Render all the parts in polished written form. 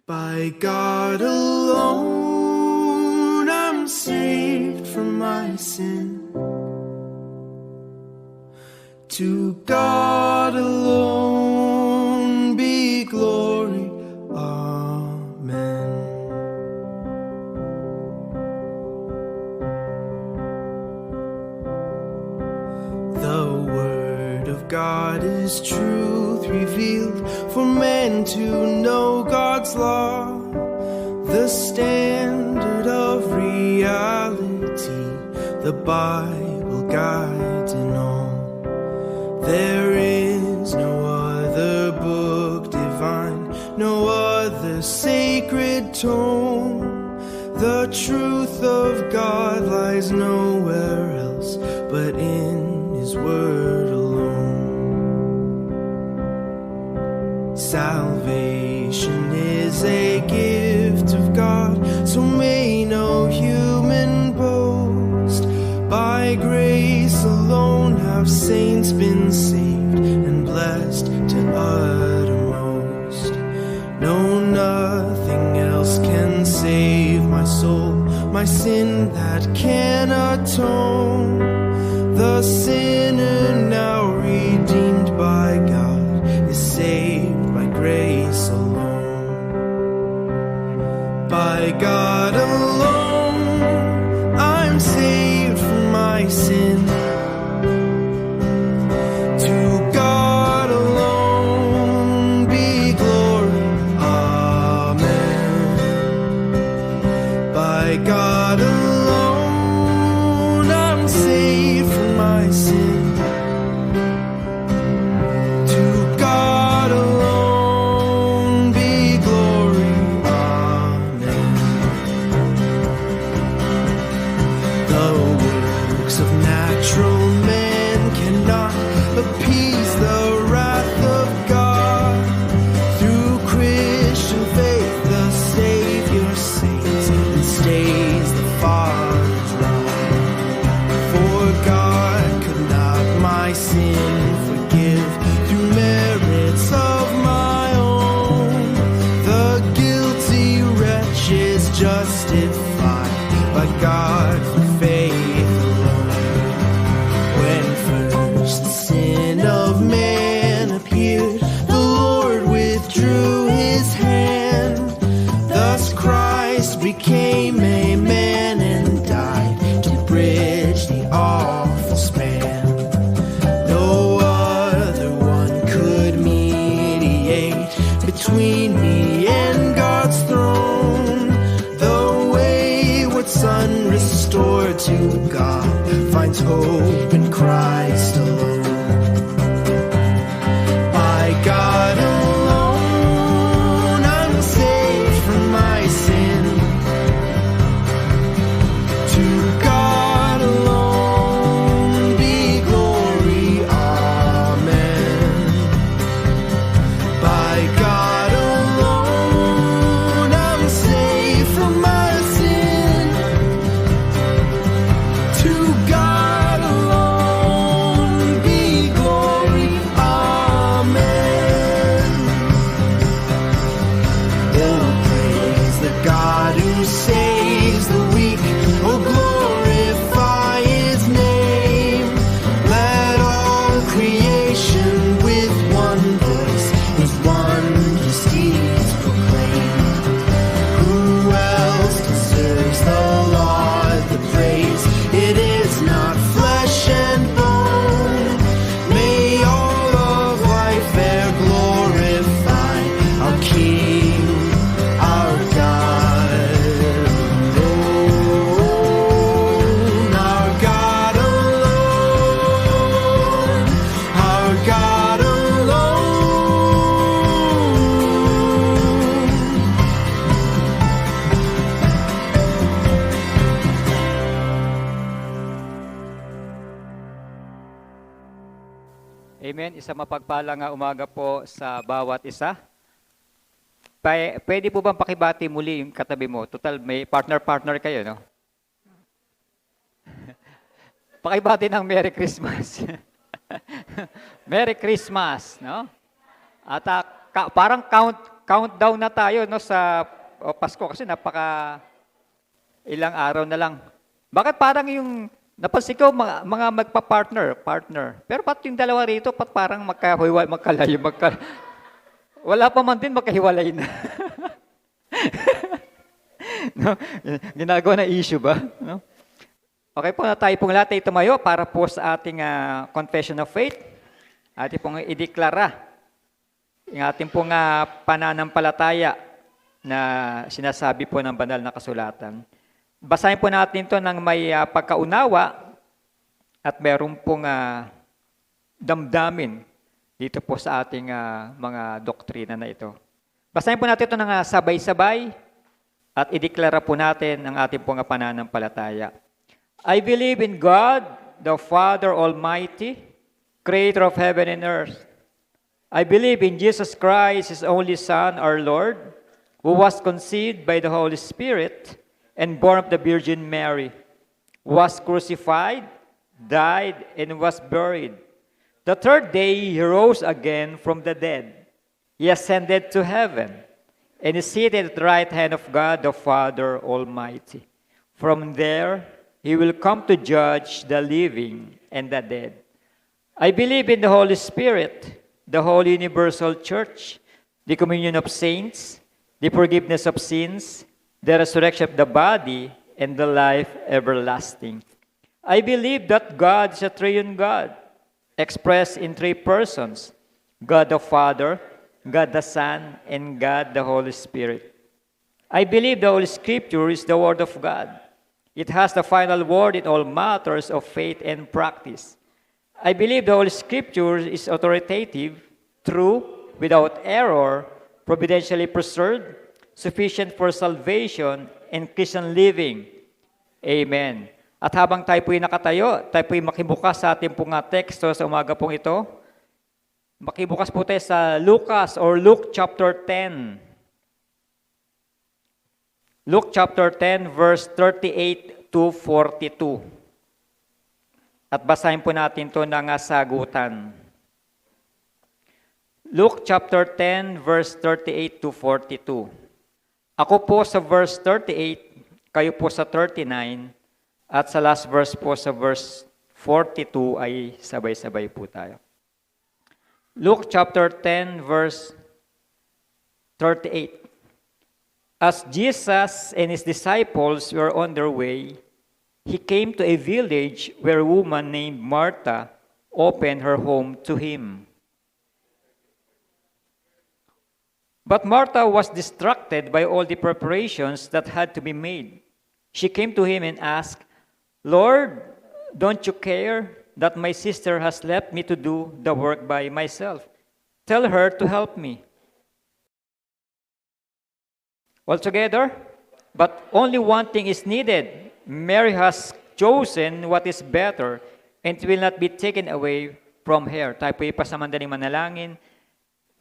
By God alone I'm saved from my sin. To God alone be glory. Amen. The Word of God is truth revealed for men to know God's law, the standard of reality, the Bible guides in all. There is no other book divine, no other sacred tome. The truth of God lies nowhere else but in His Word alone. Salvation is a gift of God, so may no human boast. By grace alone have saints been saved and blessed to uttermost. No, nothing else can save my soul, my sin that can atone. The sinner now redeemed by God is saved by grace alone. By God alone I'm saved from my sin. To God alone be glory. Amen. By God alone I'm saved from my sin. To God alone be glory. Amen. The works of natural men cannot appease the wrath of God. Through Christian faith the Savior saves and stays the Father's wrath. For God could not my sin forgive through merits of my own. The guilty wretch is justified by God for faith alone. When first the sin of man appeared, the Lord withdrew His hand. Thus Christ became a man and died to bridge the awful span. No other one could mediate between me and God's throne. The wayward son restored to God finds hope in Christ alone. By God alone I'm saved from my sin. To God alone be glory. Amen. By God alone I'm saved from my sin. To God alone be glory. Amen. Oh, praise the God who saves the weak. Oh, glorify His name. Let all creation with one voice His wondrous deeds proclaim. Who else deserves the laud, the praise? It is not flesh and bone. May all of life there glorify our King, our God alone. Our God alone. Our God alone. Amen. Isa mapagpalang umaga po sa bawat isa. Pwede po bang pakibati muli yung katabi mo? Total, may partner-partner kayo, no? Pakibati ng Merry Christmas. Merry Christmas, no? At parang countdown na tayo no sa Pasko kasi napaka ilang araw na lang. Bakit parang yung napansin ko mga partner. Pero pat yung dalawa rito parang magkalayo, wala pa man din magkahiwalay na. No? Ginagawa na issue ba? No? Okay po na tayo pong lahat ay tumayo para po sa ating confession of faith. Ating pong ideklara yung ating pong pananampalataya na sinasabi po ng banal na kasulatan. Basahin po natin ito ng may pagkaunawa at meron pong damdamin dito po sa ating mga doktrina na ito. Basahin po natin ito ng sabay-sabay at ideklara po natin ang ating pong pananampalataya. I believe in God, the Father Almighty, Creator of heaven and earth. I believe in Jesus Christ, His only Son, our Lord, who was conceived by the Holy Spirit and born of the Virgin Mary, was crucified, died, and was buried. The third day He rose again from the dead. He ascended to heaven and is seated at the right hand of God the Father Almighty. From there, He will come to judge the living and the dead. I believe in the Holy Spirit, the Holy Universal Church, the communion of saints, the forgiveness of sins, the resurrection of the body, and the life everlasting. I believe that God is a triune God, expressed in three persons, God the Father, God the Son, and God the Holy Spirit. I believe the Holy Scripture is the Word of God. It has the final word in all matters of faith and practice. I believe the Holy Scripture is authoritative, true, without error, providentially preserved, sufficient for salvation and Christian living. Amen. At habang tayo po'y nakatayo, tayo po'y makibukas sa ating pong teksto sa umaga pong ito. Makibukas po tayo sa Luke chapter 10. Luke chapter 10 verse 38 to 42. At basahin po natin ito ng sagutan. Luke chapter 10 verse 38 to 42. Ako po sa verse 38, kayo po sa 39, at sa last verse po sa verse 42 ay sabay-sabay po tayo. Luke chapter 10 verse 38. As Jesus and His disciples were on their way, He came to a village where a woman named Martha opened her home to Him. But Martha was distracted by all the preparations that had to be made. She came to Him and asked, Lord, don't you care that my sister has left me to do the work by myself? Tell her to help me. Altogether, but only one thing is needed. Mary has chosen what is better, and it will not be taken away from her. Tayo po ipasamandaling manalangin.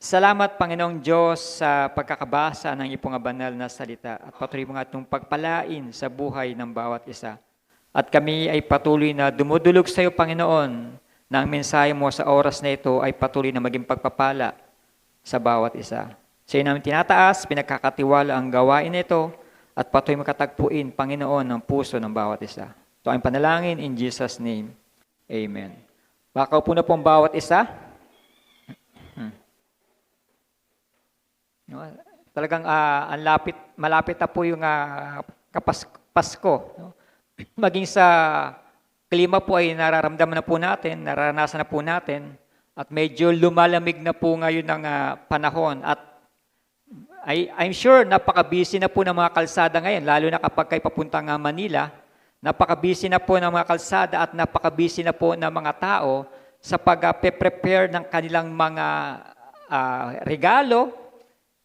Salamat, Panginoong Diyos, sa pagkakabasa ng iyong banal na salita at patuloy mo nga itong pagpalain sa buhay ng bawat isa. At kami ay patuloy na dumudulog sa iyo, Panginoon, na ang mensahe mo sa oras na ito ay patuloy na maging pagpapala sa bawat isa. Sa iyo namin tinataas, pinagkakatiwala ang gawain nito at patuloy makatagpuin, Panginoon, ng puso ng bawat isa. Ito ang panalangin in Jesus' name. Amen. Baka po na po ang bawat isa. Talagang malapit na po yung Pasko. Maging sa klima po ay nararamdaman na po natin, nararanasan na po natin, at medyo lumalamig na po ngayon ng panahon. At I'm sure napaka-busy na po ng mga kalsada ngayon, lalo na kapag kayo papuntang Manila, napaka-busy na po ng mga kalsada at napaka-busy na po ng mga tao sa pag-prepare ng kanilang mga regalo,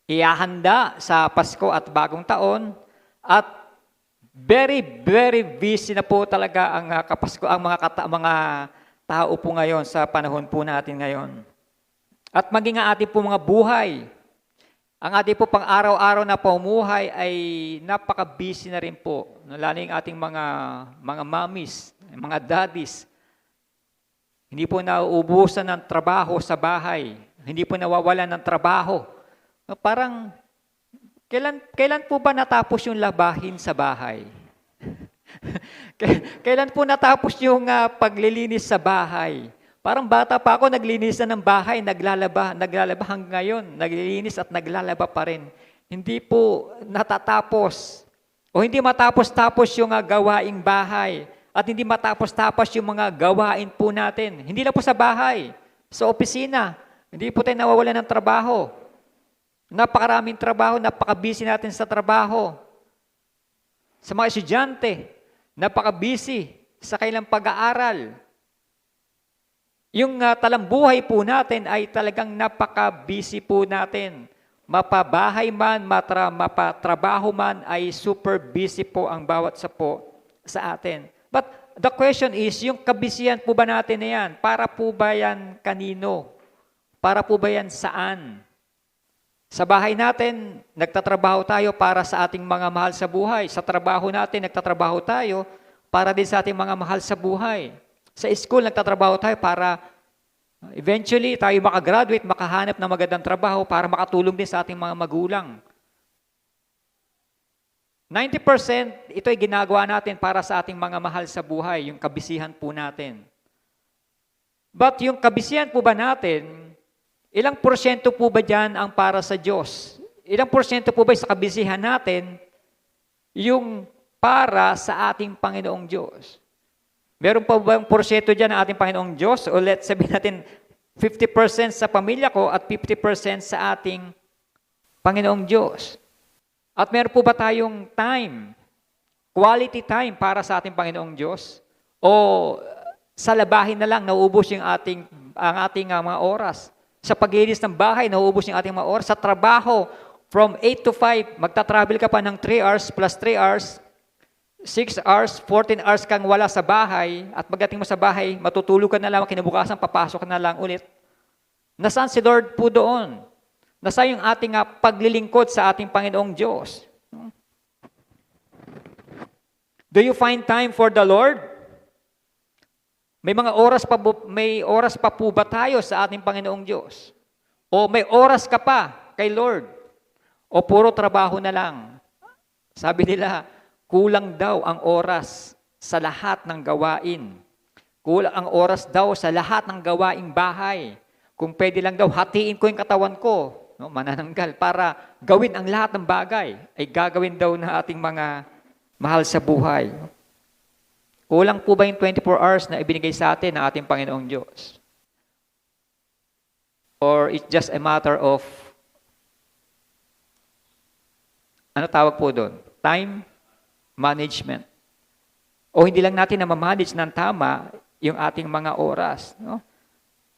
ihahanda sa Pasko at Bagong Taon, at very, very busy na po talaga ang Kapasko, ang mga tao po ngayon sa panahon po natin ngayon. At maging ang ating po mga buhay, ang ating po pang araw-araw na pamumuhay ay napaka-busy na rin po. Lalo yung ating mga mommies, mga daddies. Hindi po nauubusan ng trabaho sa bahay. Hindi po nawawalan ng trabaho. Parang, kailan po ba natapos yung labahin sa bahay? Kailan po natapos yung paglilinis sa bahay? Parang bata pa ako, naglinis na ng bahay, naglalaba hanggang ngayon, naglilinis at naglalaba pa rin. Hindi po natatapos o hindi matapos-tapos yung gawaing bahay at hindi matapos-tapos yung mga gawain po natin. Hindi lang po sa bahay, sa opisina, hindi po tayo nawawalan ng trabaho. Napakaraming trabaho, napaka-busy natin sa trabaho. Sa mga estudyante, napaka-busy sa kailang pag-aaral. Yung talambuhay po natin ay talagang napaka-busy po natin. Mapabahay man, mapatrabaho man, ay super busy po ang bawat sa atin. But the question is, yung kabisihan po ba natin na yan, para po ba yan kanino? Para po ba yan saan? Sa bahay natin, nagtatrabaho tayo para sa ating mga mahal sa buhay. Sa trabaho natin, nagtatrabaho tayo para din sa ating mga mahal sa buhay. Sa school, nagtatrabaho tayo para eventually tayo makagraduate, makahanap ng magandang trabaho para makatulong din sa ating mga magulang. 90% ito ay ginagawa natin para sa ating mga mahal sa buhay, yung kabisihan po natin. But yung kabisihan po ba natin, ilang porsyento po ba dyan ang para sa Diyos? Ilang porsyento po ba sa kabisihan natin yung para sa ating Panginoong Diyos? Meron pa ba ang porsyento dyan ng ating Panginoong Diyos? O let's sabihin natin 50% sa pamilya ko at 50% sa ating Panginoong Diyos. At meron po ba tayong time, quality time para sa ating Panginoong Diyos? O sa labahin na lang, nauubos ang ating mga oras? Sa paglinis ng bahay, nauubos yung ating mga oras. Sa trabaho, from 8 to 5, magta-travel ka pa ng 3 hours plus 3 hours, 6 hours, 14 hours kang wala sa bahay, at pagdating mo sa bahay, matutulog ka na lang, kinabukasan, papasok ka na lang ulit. Nasaan si Lord po doon? Nasaan yung ating paglilingkod sa ating Panginoong Diyos? Do you find time for the Lord? May oras pa po ba tayo sa ating Panginoong Diyos? O may oras ka pa kay Lord? O puro trabaho na lang? Sabi nila, kulang daw ang oras sa lahat ng gawain. Kulang ang oras daw sa lahat ng gawaing bahay. Kung pwede lang daw, hatiin ko yung katawan ko, no, manananggal, para gawin ang lahat ng bagay, ay gagawin daw na ating mga mahal sa buhay. Kulang po ba yung 24 hours na ibinigay sa atin ng ating Panginoong Diyos? Or it's just a matter of, ano tawag po doon? Time management. O hindi lang natin na ma-manage ng tama yung ating mga oras. No?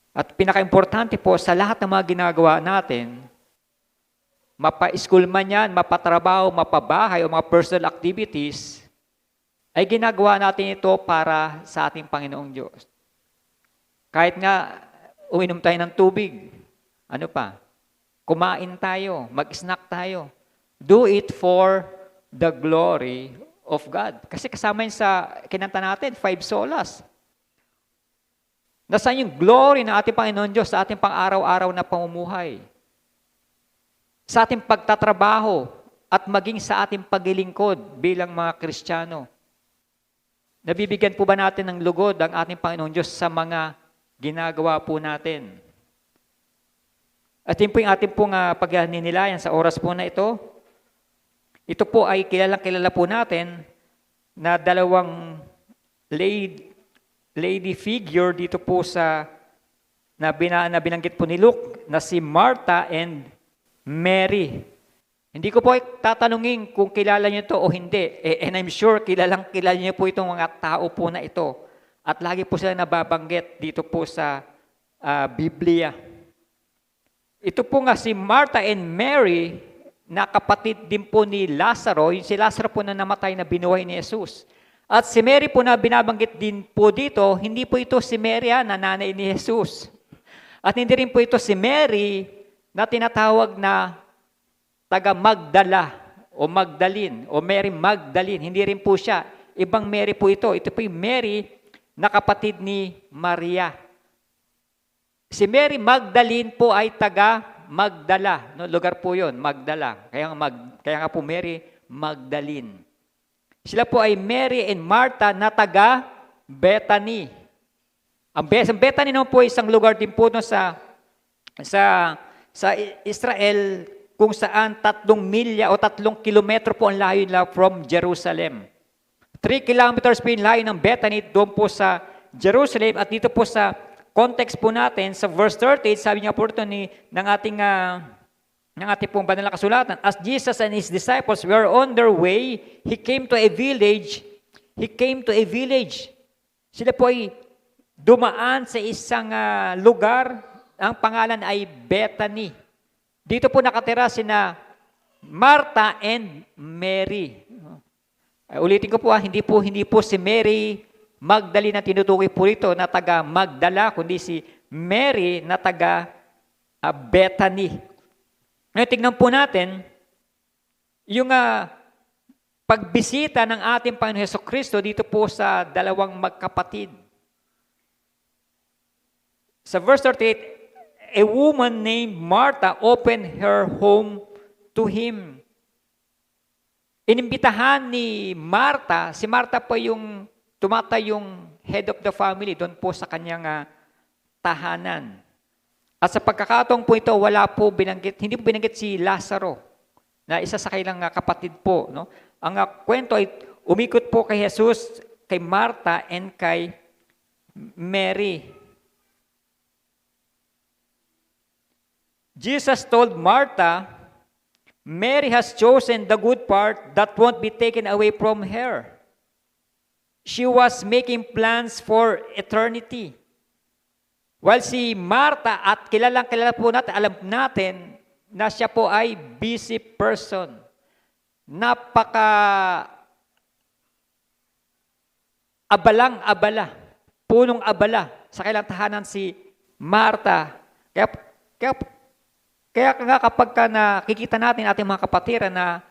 At pinaka-importante po sa lahat ng mga ginagawa natin, mapa-school man yan, mapatrabaho, mapabahay, o mga personal activities, ay ginagawa natin ito para sa ating Panginoong Diyos. Kahit nga uminom tayo ng tubig, ano pa? Kumain tayo, mag-snack tayo. Do it for the glory of God. Kasi kasama yun sa kinanta natin, 5 solas. Nasaan yung glory ng ating Panginoon Diyos sa ating pang-araw-araw na pamumuhay? Sa ating pagtatrabaho at maging sa ating paglilingkod bilang mga Kristiyano. Nabibigyan po ba natin ng lugod ang ating Panginoon Diyos sa mga ginagawa po natin? At yun po yung ating pong pagninilaian sa oras po na ito. Ito po ay kilala po natin na dalawang lady figure dito po na binanggit po ni Luke na si Martha and Mary. Hindi ko po tatanungin kung kilala niyo ito o hindi. And I'm sure kilala niyo po itong mga tao po na ito. At lagi po sila nababanggit dito po sa Biblia. Ito po nga si Martha and Mary, na kapatid din po ni Lazaro, yung si Lazaro po na namatay na binuhay ni Jesus. At si Mary po na binabanggit din po dito, hindi po ito si Mary na nanay ni Jesus. At hindi rin po ito si Mary na tinatawag na taga Magdala o Magdalene o Mary Magdalene. Hindi rin po siya. Ibang Mary po ito. Ito po yung Mary na kapatid ni Maria. Si Mary Magdalene po ay taga Magdala. No? Lugar po yun, Magdala. Kaya nga po Mary Magdalene. Sila po ay Mary and Martha na taga Bethany. Ang Bethany naman po isang lugar din po no, sa Israel kung saan 3 milya o 3 kilometro po ang layo nila from Jerusalem. 3 kilometers po yung layo ng Bethany doon po sa Jerusalem at dito po sa context po natin sa verse 38 sabi nga po ito ng ating pong banal na kasulatan, as Jesus and His disciples were on their way, He came to a village. Sila po ay dumaan sa isang lugar, ang pangalan ay Bethany. Dito po nakatira sina Martha and Mary. Ulitin ko po, hindi po si Mary Magdalene na tinutukoy po rito na taga Magdala, kundi si Mary na taga Bethany. Ngayon, tignan po natin yung pagbisita ng ating Panginoon Hesukristo dito po sa dalawang magkapatid. Sa verse 38, a woman named Martha opened her home to Him. Inimbitahan ni Martha, si Martha po yung tumatayong head of the family doon po sa kanyang tahanan. At sa pagkakataong po ito, hindi po binanggit si Lazaro, na isa sa kailang kapatid po. No? Ang kwento ay umikot po kay Jesus, kay Martha, and kay Mary. Jesus told Martha, Mary has chosen the good part that won't be taken away from her. She was making plans for eternity. While si Martha, at kilala po natin, alam natin na siya po ay busy person. Abalang-abala, punong abala sa kailang tahanan si Martha. Kaya nga kapag nakikita natin ating mga kapatiran na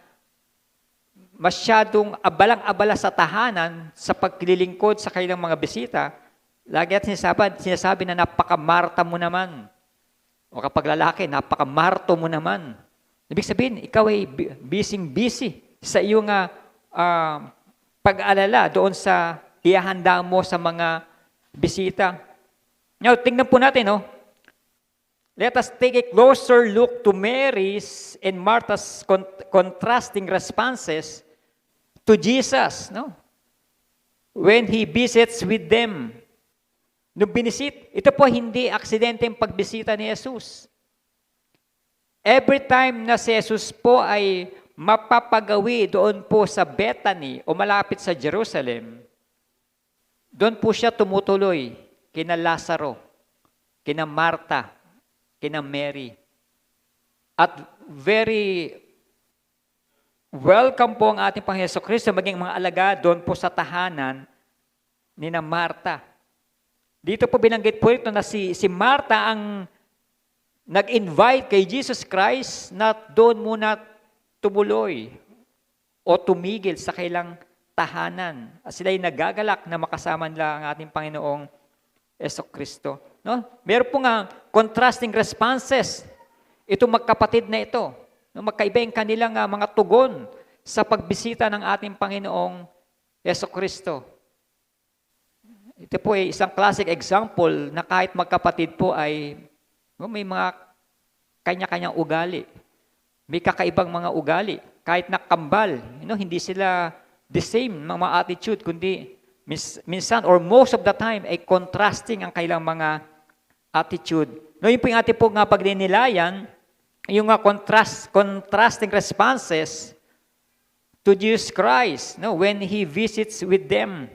masyadong abalang-abala sa tahanan sa paglilingkod sa kanilang mga bisita, lagi at sinasabi na napaka-Marta mo naman. O kapag lalaki, napaka-Marto mo naman. Ibig sabihin, ikaw ay busy sa iyong pag-alala doon sa ihahanda mo sa mga bisita. Now, tingnan po natin, no? Let us take a closer look to Mary's and Martha's contrasting responses to Jesus, no? When He visits with them. Nung binisit, ito po hindi aksidenteng pagbisita ni Jesus. Every time na si Jesus po ay mapapagawi doon po sa Bethany o malapit sa Jerusalem, doon po siya tumutuloy kina Lazaro, kina Martha, kina Mary. At very welcome po ang ating Panginoon Jesucristo maging mga alagad doon po sa tahanan ni na Martha. Dito po binanggit po ito na si Martha ang nag-invite kay Jesus Christ na doon muna tumuloy o tumigil sa kailang tahanan. At sila ay nagagalak na makasama nila ang ating Panginoong Jesucristo. No? Meron po nga contrasting responses. Itong magkapatid na ito. No? Magkaiba yung kanilang mga tugon sa pagbisita ng ating Panginoong Jesucristo. Ito po ay isang classic example na kahit magkapatid po ay may mga kanya-kanyang ugali. May kakaibang mga ugali. Kahit nakambal, hindi sila the same mga attitude, kundi minsan or most of the time ay contrasting ang kailang mga attitude. No, yun po yung ating po nga pagninilayan, yung contrasting responses to Jesus Christ, no, when He visits with them.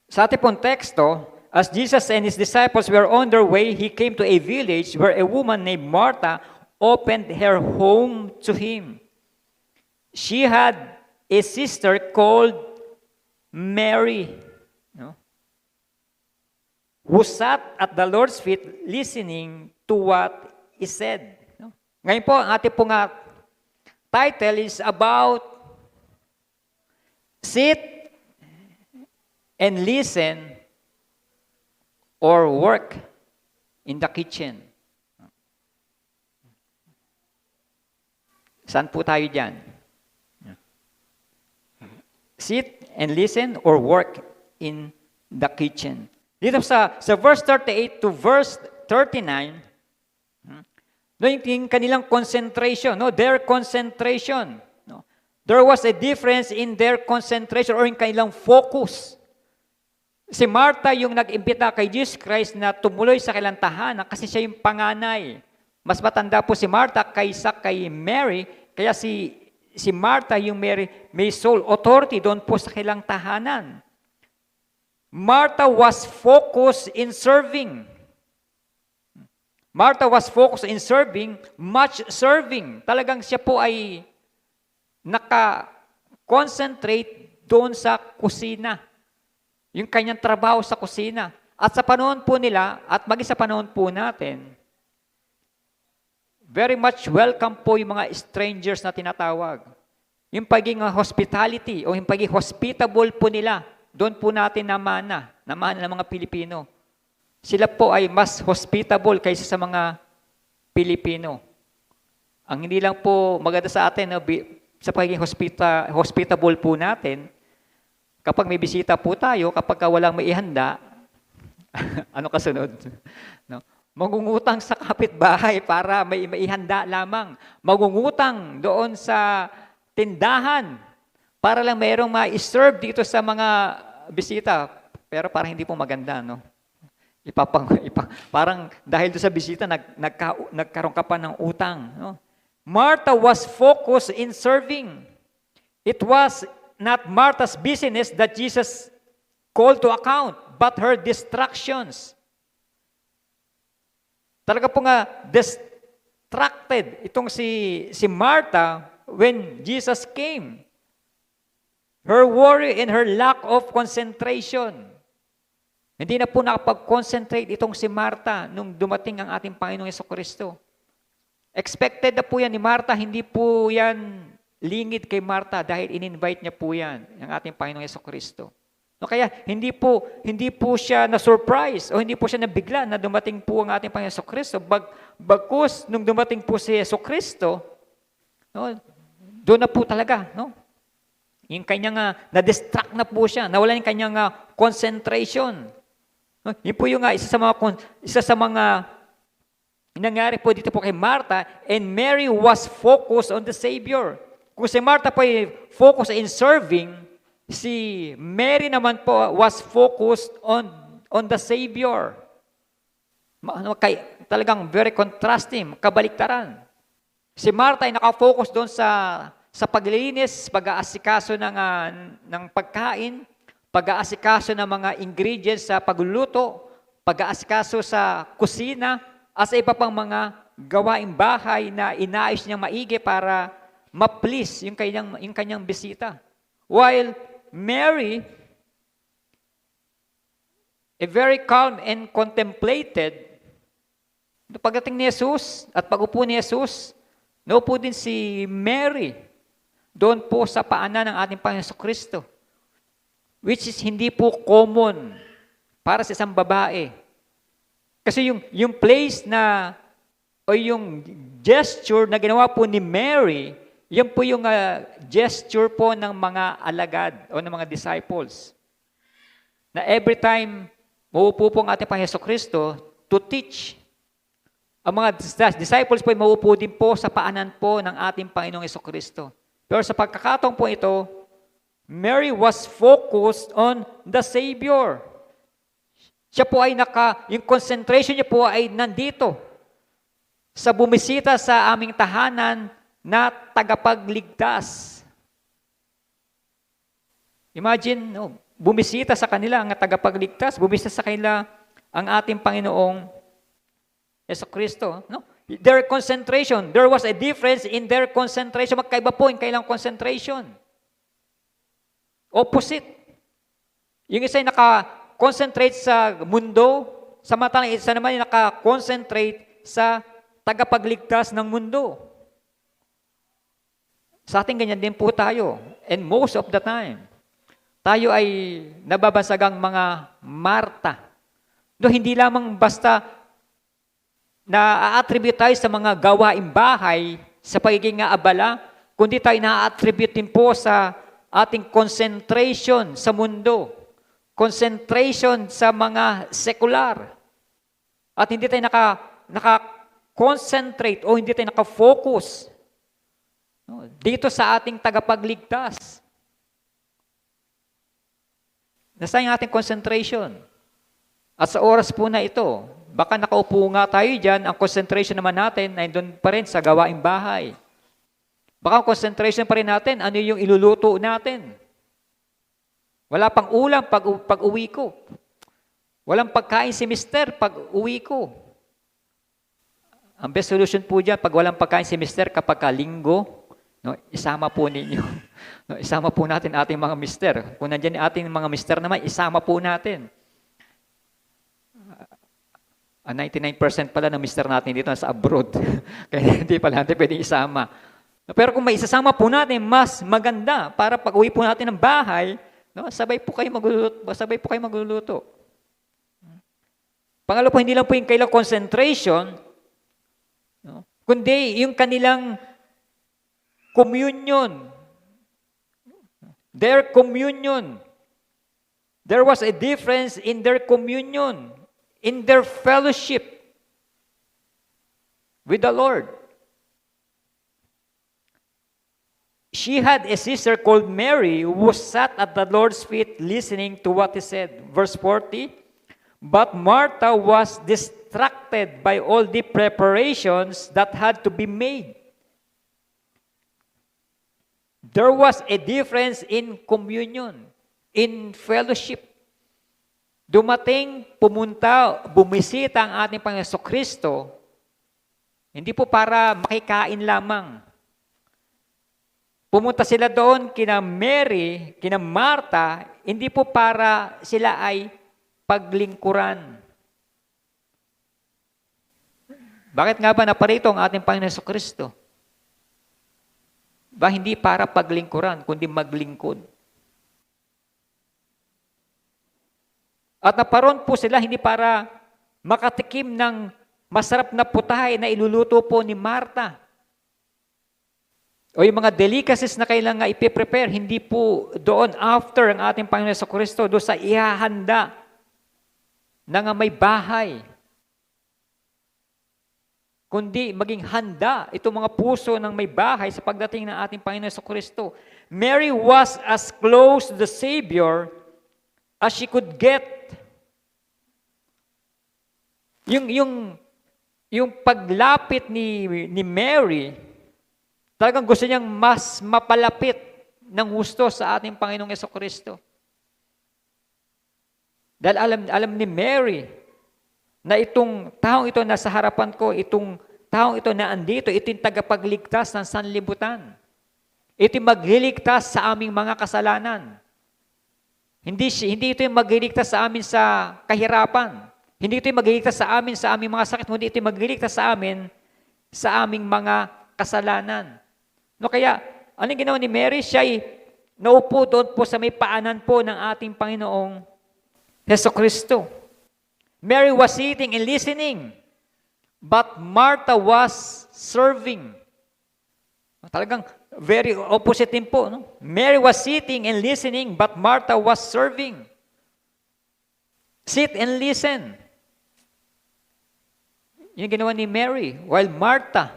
Sa ating pong teksto, as Jesus and His disciples were on their way, He came to a village where a woman named Martha opened her home to Him. She had a sister called Mary, no, who sat at the Lord's feet listening to what He said. No? Ngayon po, ang ating pong title is about sit and listen or work in the kitchen. Saan po tayo dyan? Sit and listen or work in the kitchen. Dito sa verse 38 to verse 39, no, yung kanilang concentration, no, their concentration. No, there was a difference in their concentration or in kanilang focus. Si Martha yung nag-imbita kay Jesus Christ na tumuloy sa kanilang tahanan kasi siya yung panganay. Mas matanda po si Martha kaysa kay Mary, kaya si Martha yung may sole authority doon po sa kanilang tahanan. Martha was focused in serving. Martha was focused in serving, much serving. Talagang siya po ay naka-concentrate doon sa kusina. Yung kanyang trabaho sa kusina. At sa panahon po nila, at maging sa panahon po natin, very much welcome po yung mga strangers na tinatawag. Yung pagiging hospitality o yung pagiging hospitable po nila, doon po natin namana ng mga Pilipino. Sila po ay mas hospitable kaysa sa mga Pilipino. Ang hindi lang po maganda sa atin, no, sa pagiging hospitable po natin, kapag may bisita po tayo, kapag walang may ihanda, ano kasunod? No? Magungutang sa kapitbahay para may ihanda lamang. Magungutang doon sa tindahan para lang mayroong ma-serve dito sa mga bisita. Pero parang hindi po maganda, no? Parang dahil doon sa bisita, nagkaroon ka pa ng utang. No? Martha was focused in serving. It was not Martha's business that Jesus called to account, but her distractions. Talaga po nga distracted itong si Martha when Jesus came. Her worry and her lack of concentration. Hindi na po nakapag-concentrate itong si Martha nung dumating ang ating Panginoong Jesucristo. Expected na po yan ni Martha, hindi po yan lingid kay Martha dahil in-invite niya po yan, ang ating Panginoong Jesucristo. No, kaya hindi po siya na-surprise o hindi po siya nabigla na dumating po ang ating Panginoong Jesucristo. Bagkus nung dumating po si Jesucristo, no, doon na po talaga, no? Yung kanyang na-distract na po siya, nawala yung kanyang concentration. No? Yun po yung isa sa mga nangyari po dito po kay Martha, and Mary was focused on the Savior. Kung si Martha po ay focused in serving, si Mary naman po was focused on the Savior. Talagang very contrasting, kabaliktaran. Si Martha ay nakafocus doon sa paglilinis, pag-aasikaso ng pagkain, pag-aasikaso ng mga ingredients sa pagluluto, pag-aasikaso sa kusina, at sa iba pang mga gawaing bahay na inaayos niyang maigi para ma-please yung kanyang bisita. While Mary, a very calm and contemplated, pagdating ni Jesus at pag-upo ni Jesus, naupo din si Mary doon po sa paanan ng ating Panginoon Jesucristo, which is hindi po common para sa isang babae. Kasi yung place na o yung gesture na ginawa po ni Mary, yan po yung gesture po ng mga alagad o ng mga disciples. Na every time mauupo po ang ating Panginoon Jesucristo to teach, ang mga disciples po ay mauupo din po sa paanan po ng ating Panginoong Jesucristo. Pero sa pagkakataon po ito, Mary was focused on the Savior. Siya po ay yung concentration niya po ay nandito sa bumisita sa aming tahanan na tagapagligtas. Imagine, bumisita sa kanila ang tagapagligtas, bumisita sa kanila ang ating Panginoong Jesucristo. No? Their concentration, there was a difference in their concentration. Magkaiba po yung kailang concentration. Opposite. Yung isa ay naka-concentrate sa mundo, samantalang isa naman ay naka-concentrate sa tagapagligtas ng mundo. Sa ating ganyan din po tayo. And most of the time, tayo ay nababasagang mga Marta. No, hindi lamang basta na-attribute tayo sa mga gawaing bahay, sa pagiging abala, kundi tayo na-attribute din po sa ating concentration sa mundo, concentration sa mga sekular. At hindi tayo naka-concentrate o hindi tayo naka-focus dito sa ating tagapagligtas. Nasaan yung ating concentration? At sa oras po na ito, baka nakaupo nga tayo dyan, ang concentration naman natin ay doon pa rin sa gawaing bahay. Baka ang concentration pa rin natin, ano yung iluluto natin. Wala pang ulam pag uwi ko. Walang pagkain si mister pag uwi ko. Ang best solution po dyan, pag walang pagkain si mister kapag linggo, isama po ninyo. Isama po natin ating mga mister. Kung nandiyan ating mga mister naman, isama po natin. 99% pala ng mister natin dito nasa abroad. Kaya hindi pala natin pwedeng isama. Pero kung may isasama po natin, mas maganda para pag uwi po natin ng bahay, sabay po kayo magluluto. Pangalawa po, hindi lang po yung kailang concentration, kundi yung kanilang communion. Their communion. There was a difference in their communion, in their fellowship with the Lord. She had a sister called Mary who sat at the Lord's feet listening to what he said. Verse 40, but Martha was distracted by all the preparations that had to be made. There was a difference in communion, in fellowship. Dumating, pumunta, bumisita ang ating Panginoon Jesucristo, hindi po para makikain lamang. Pumunta sila doon kina Mary, kina Martha, hindi po para sila ay paglingkuran. Bakit nga ba naparito ang ating Panginoon Jesucristo? Ba hindi para paglingkuran, kundi maglingkod. At naparoon po sila hindi para makatikim ng masarap na putahe na iluluto po ni Martha. O yung mga delicacies na kailangan ipiprepare, hindi po doon after ang ating Panginoon Jesucristo, doon sa ihahanda ng may bahay. Kundi maging handa itong mga puso ng may bahay sa pagdating ng ating Panginoon Jesucristo. Mary was as close to the Savior as she could get. Yung paglapit ni Mary, talagang gusto niyang mas mapalapit ng gusto sa ating Panginoong Jesucristo. Dahil alam ni Mary na itong taong ito na sa harapan ko, itong taong ito na andito, ito yung tagapagligtas ng sanlibutan. Ito yung magliligtas sa aming mga kasalanan. Hindi ito yung magliligtas sa amin sa kahirapan. Hindi ito yung magliligtas sa amin sa aming mga sakit, hindi ito yung magliligtas sa amin sa aming mga kasalanan. Kaya, anong ginawa ni Mary? Siya ay naupo doon po sa may paanan po ng ating Panginoong Jesucristo. Mary was sitting and listening, but Martha was serving. Talagang very opposite din po. Mary was sitting and listening, but Martha was serving. Sit and listen. Yung ginawa ni Mary, while Martha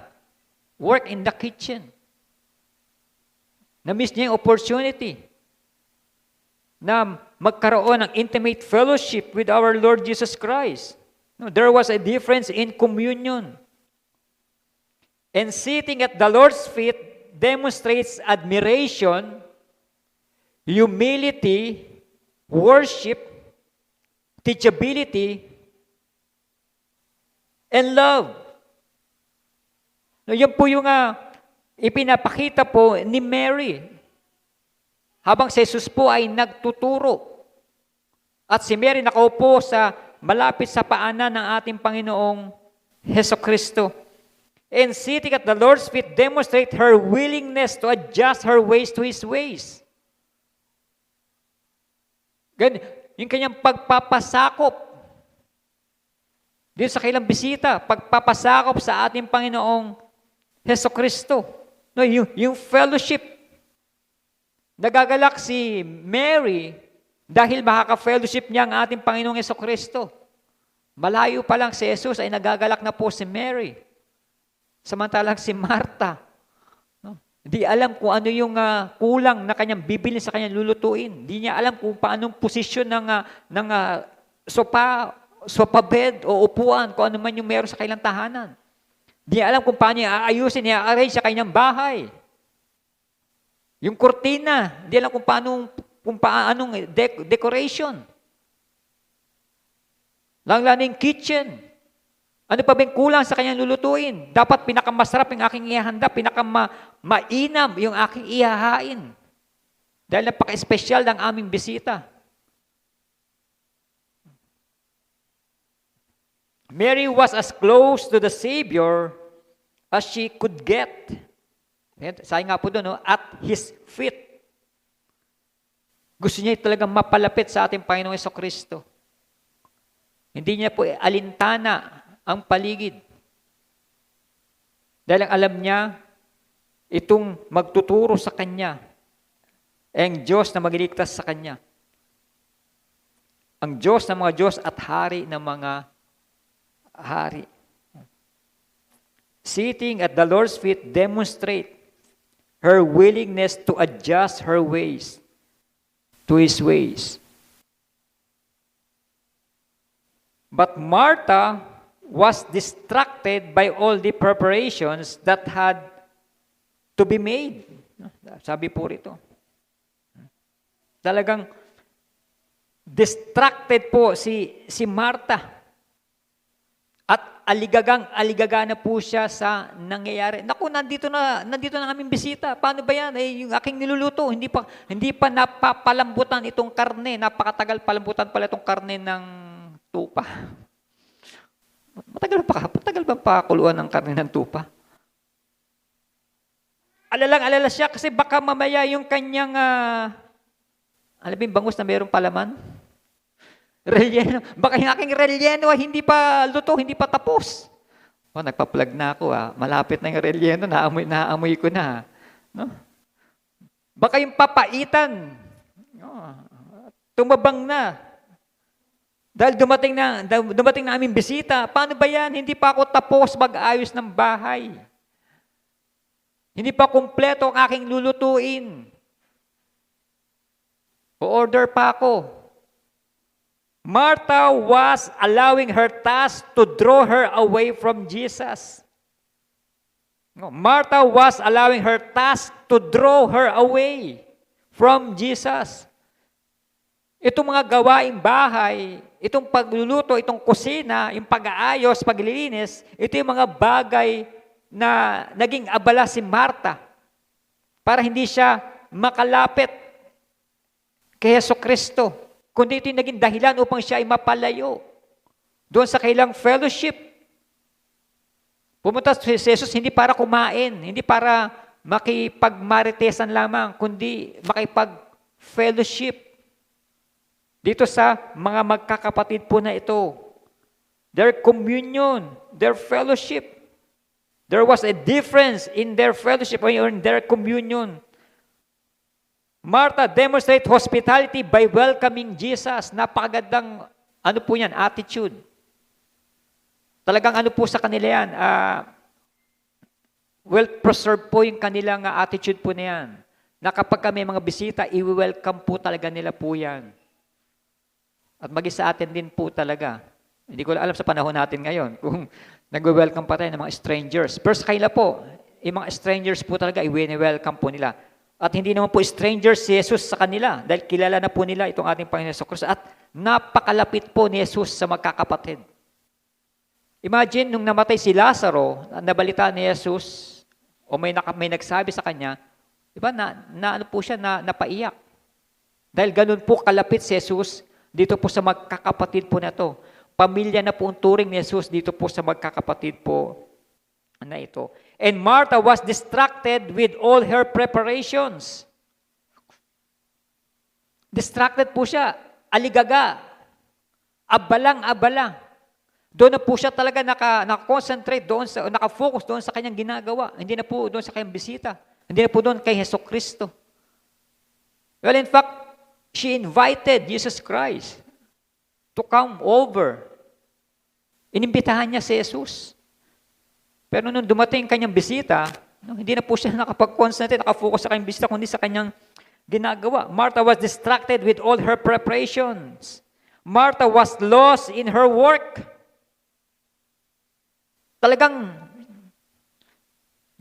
worked in the kitchen. Na-miss niya yung opportunity na magkaroon ng intimate fellowship with our Lord Jesus Christ. There was a difference in communion. And sitting at the Lord's feet demonstrates admiration, humility, worship, teachability, and love. Yan po yung ipinapakita po ni Mary habang si Jesus po ay nagtuturo. At si Mary nakaupo sa malapit sa paanan ng ating Panginoong Jesucristo. And sitting at the Lord's feet demonstrate her willingness to adjust her ways to His ways. Yung kanyang pagpapasakop. dito sa kailang bisita, pagpapasakop sa ating Panginoong Hesukristo. No, yung fellowship. Nagagalak si Mary dahil makaka-fellowship niya ang ating Panginoong Hesukristo. Malayo pa lang si Jesus ay nagagalak na po si Mary. Samantalang si Martha, no, hindi alam kung ano yung kulang na kanyang bibili sa kanyang lulutuin. Hindi niya alam kung paanong posisyon ng sopa bed o upuan, kung ano man yung meron sa kailang tahanan. Hindi niya alam kung paano niya aayusin, niya arrange sa kanyang bahay. Yung kurtina, hindi alam kung paanong decoration. Lang yung kitchen. Ano pa bang kulang sa kanyang lulutuin? Dapat pinakamasarap yung aking ihahanda, pinakamainam yung aking ihahain. Dahil napaka-espesyal ng aming bisita. Mary was as close to the Savior as she could get. Sabi nga po doon, no? At His feet. Gusto niya talagang mapalapit sa ating Panginoong Hesukristo. Hindi niya po alintana ang paligid. Dahil ang alam niya, itong magtuturo sa Kanya, ang Diyos na magliligtas sa Kanya. Ang Diyos ng mga Diyos at Hari ng mga hari. Sitting at the Lord's feet demonstrate her willingness to adjust her ways to His ways. But Martha was distracted by all the preparations that had to be made. Sabi po rito. Talagang distracted po si Martha. At aligaga na po siya sa nangyayari. Naku, nandito na ang aming bisita. Paano ba yan? Yung aking niluluto, hindi pa napapalambutan itong karne. Napakatagal palambutan pala itong karne ng tupa. Matagal ba pakuluan ng karne ng tupa? Alala siya kasi baka mamaya yung kanyang bangus na mayroong palaman. Relleno. Baka yung aking relleno hindi pa luto, hindi pa tapos. Nagpa-plug na ako. Malapit na yung relleno, naamoy ko na. No? Baka yung papaitan, tumabang na. Dahil dumating na aming bisita. Paano ba yan? Hindi pa ako tapos mag-ayos ng bahay. Hindi pa kumpleto ang aking lulutuin. O-order pa ako. Martha was allowing her task to draw her away from Jesus. Martha was allowing her task to draw her away from Jesus. Itong mga gawaing bahay, itong pagluluto, itong kusina, yung pag-aayos, paglilinis, ito yung mga bagay na naging abala si Martha para hindi siya makalapit kay Hesukristo. Kundi ito yung naging dahilan upang siya ay mapalayo doon sa kailang fellowship. Pumunta si Jesus hindi para kumain, hindi para makipagmaritesan lamang, kundi makipag-fellowship dito sa mga magkakapatid po na ito. Their communion, their fellowship. There was a difference in their fellowship or in their communion. Martha demonstrate hospitality by welcoming Jesus. Napakagandang attitude. Talagang po sa kanila yan. Well-preserved po yung kanilang attitude po na yan. Na kapag kami mga bisita, i-welcome po talaga nila po yan. At maging sa atin din po talaga. Hindi ko alam sa panahon natin ngayon kung nag-welcome pa tayo ng mga strangers. Pero sa kanila po, yung mga strangers po talaga, i-welcome po nila. At hindi naman po strangers si Jesus sa kanila dahil kilala na po nila itong ating Panginoon Hesukristo at napakalapit po ni Jesus sa magkakapatid. Imagine, nung namatay si Lazaro, nabalita ni Jesus o may nagsabi sa kanya, diba, napaiyak. Dahil ganun po kalapit si Jesus dito po sa magkakapatid po na to. Pamilya na po ang turing ni Jesus dito po sa magkakapatid po na ito. And Martha was distracted with all her preparations. Distracted po siya, aligaga, abalang-abala. Doon na po siya talaga naka-concentrate doon naka-focus doon sa kanyang ginagawa. Hindi na po doon sa kanyang bisita. Hindi na po doon kay Jesucristo. Well, in fact, she invited Jesus Christ to come over. Inimbitahan niya si Jesus. Pero nung dumating kanyang bisita, hindi na po siya nakapag-concentrate, nakafocus sa kanyang bisita, kundi sa kanyang ginagawa. Martha was distracted with all her preparations. Martha was lost in her work. Talagang,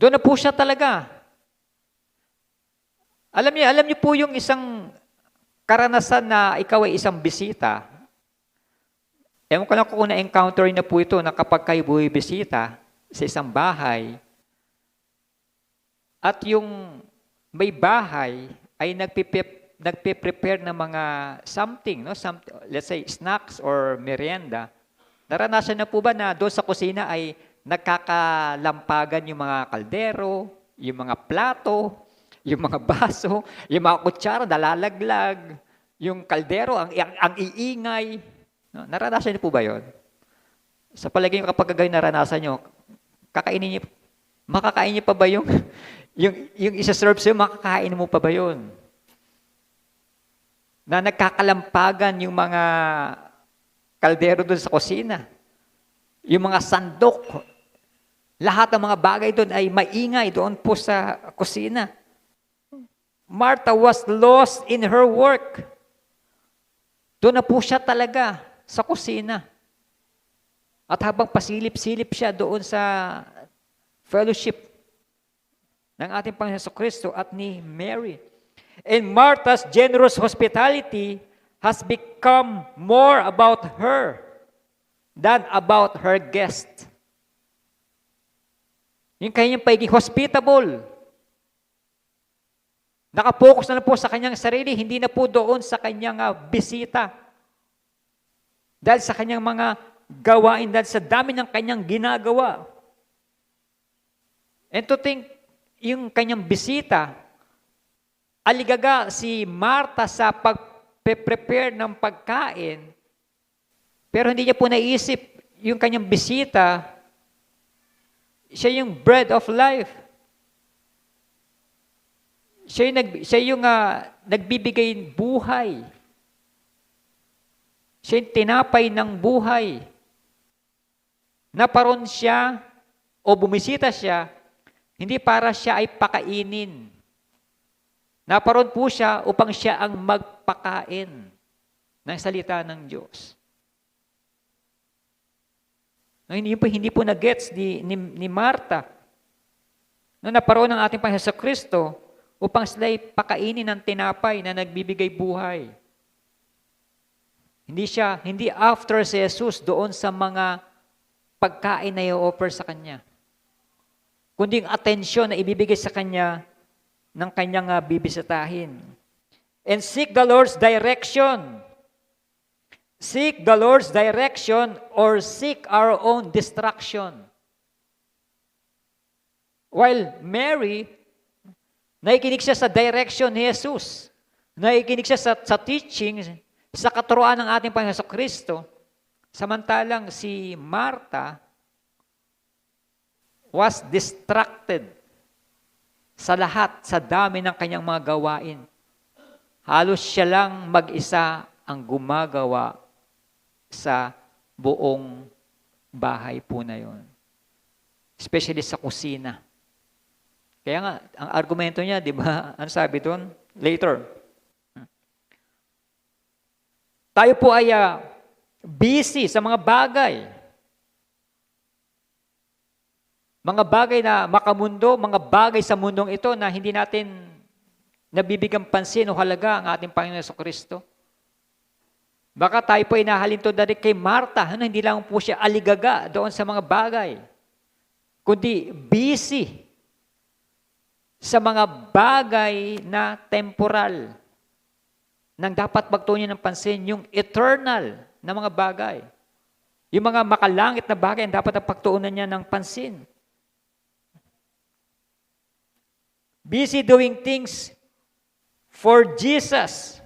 doon na po siya talaga. Alam niyo po yung isang karanasan na ikaw ay isang bisita. Ewan ko lang kung na-encounter na po ito na kapag kayo bisita sa isang bahay at yung may bahay ay nagpe-prepare ng mga something, no? Let's say snacks or merienda. Naranasan na po ba na doon sa kusina ay nagkakalampagan yung mga kaldero, yung mga plato, yung mga baso, yung mga kutsara, nalalaglag, yung kaldero, ang iingay. No? Naranasan niyo po ba yun? Sa palagay niyo kapag gagawin naranasan niyo, makakain niyo pa ba yung isa-serve sa'yo, makakain mo pa ba yun? Na nagkakalampagan yung mga kaldero doon sa kusina. Yung mga sandok, lahat ng mga bagay doon ay maingay doon po sa kusina. Martha was lost in her work. Doon na po siya talaga sa kusina. At habang pasilip-silip siya doon sa fellowship ng ating Panginoon Jesucristo at ni Mary. And Martha's generous hospitality has become more about her than about her guest. Yung kanyang pagiging hospitable. Nakapokus na po sa kanyang sarili, hindi na po doon sa kanyang bisita. Dahil sa kanyang mga gawain, dahil sa dami ng kanyang ginagawa. And to think, yung kanyang bisita, aligaga si Martha sa pag-prepare ng pagkain, pero hindi niya po naisip yung kanyang bisita, siya yung bread of life. Siya yung nagbibigay buhay. Siya yung tinapay ng buhay. Naparoon siya o bumisita siya, hindi para siya ay pakainin. Naparoon po siya upang siya ang magpakain ng salita ng Diyos. Hindi po na-gets ni Martha. Nung naparoon ng ating Panginoon Jesucristo upang sila'y pakainin ng tinapay na nagbibigay buhay. Hindi after si Jesus doon sa mga pagkain na i-offer sa Kanya. Kundi ang atensyon na ibibigay sa Kanya ng Kanyang bibisitahin. And seek the Lord's direction. Seek the Lord's direction or seek our own distraction. While Mary, nakikinig siya sa direction ni Jesus. Nakikinig siya sa teaching, sa katuruan ng ating Panginoon Jesucristo. Samantalang si Martha was distracted sa lahat, sa dami ng kanyang mga gawain. Halos siya lang mag-isa ang gumagawa sa buong bahay po na yon. Especially sa kusina. Kaya nga, ang argumento niya, di ba, ano sabi doon? Later. Tayo po ay busy sa mga bagay. Mga bagay na makamundo, mga bagay sa mundong ito na hindi natin nabibigyan pansin o halaga ang ating Panginoon Jesucristo. Baka tayo po inahalintod na rin kay Martha, hindi lang po siya aligaga doon sa mga bagay, kundi busy sa mga bagay na temporal, nang dapat pagtuunan ng pansin yung eternal na mga bagay. Yung mga makalangit na bagay, dapat ang pagtuunan niya ng pansin. Busy doing things for Jesus.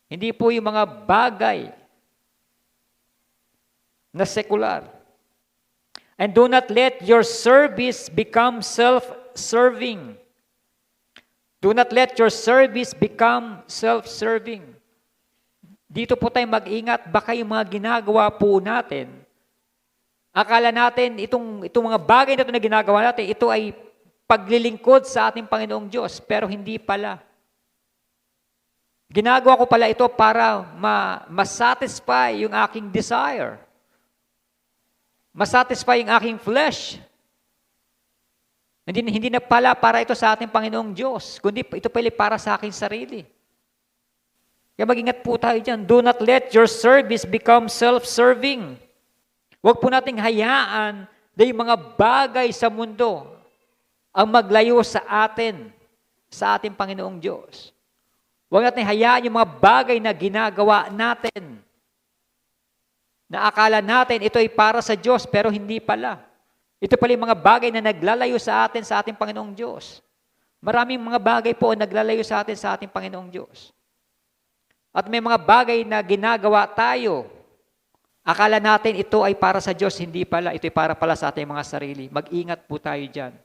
Hindi po yung mga bagay na sekular. And do not let your service become self-serving. Do not let your service become self-serving. Dito po tayo mag-ingat, baka yung mga ginagawa po natin, akala natin itong mga bagay na ito na ginagawa natin, ito ay paglilingkod sa ating Panginoong Diyos, pero hindi pala. Ginagawa ko pala ito para ma-satisfy yung aking desire. Ma-satisfy yung aking flesh. Hindi na pala para ito sa ating Panginoong Diyos, kundi ito pala para sa aking sarili. Kaya mag-ingat po tayo dyan. Do not let your service become self-serving. Huwag po nating hayaan na yung mga bagay sa mundo ang maglayo sa atin, sa ating Panginoong Diyos. Huwag natin hayaan yung mga bagay na ginagawa natin, na akala natin ito ay para sa Diyos, pero hindi pala. Ito pala yung mga bagay na naglalayo sa atin, sa ating Panginoong Diyos. Maraming mga bagay po ang naglalayo sa atin, sa ating Panginoong Diyos. At may mga bagay na ginagawa tayo, akala natin ito ay para sa Diyos, hindi pala. Ito ay para pala sa ating mga sarili. Mag-ingat po tayo dyan.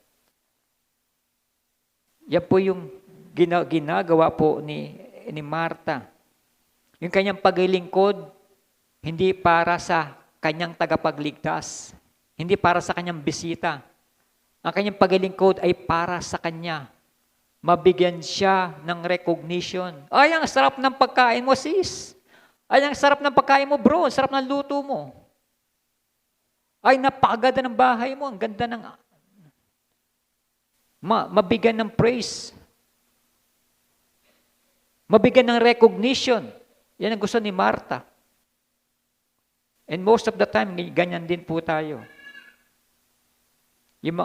Yan po yung ginagawa po ni Marta. Yung kanyang paglilingkod, hindi para sa kanyang tagapagligtas. Hindi para sa kanyang bisita. Ang kanyang paglilingkod ay para sa kanya. Mabigyan siya ng recognition. Ay, ang sarap ng pagkain mo, sis. Ay, ang sarap ng pagkain mo, bro. Ang sarap ng luto mo. Ay, napakaganda ng bahay mo. Ang ganda ng... Mabigyan ng praise. Mabigyan ng recognition. Yan ang gusto ni Marta. And most of the time, ganyan din po tayo.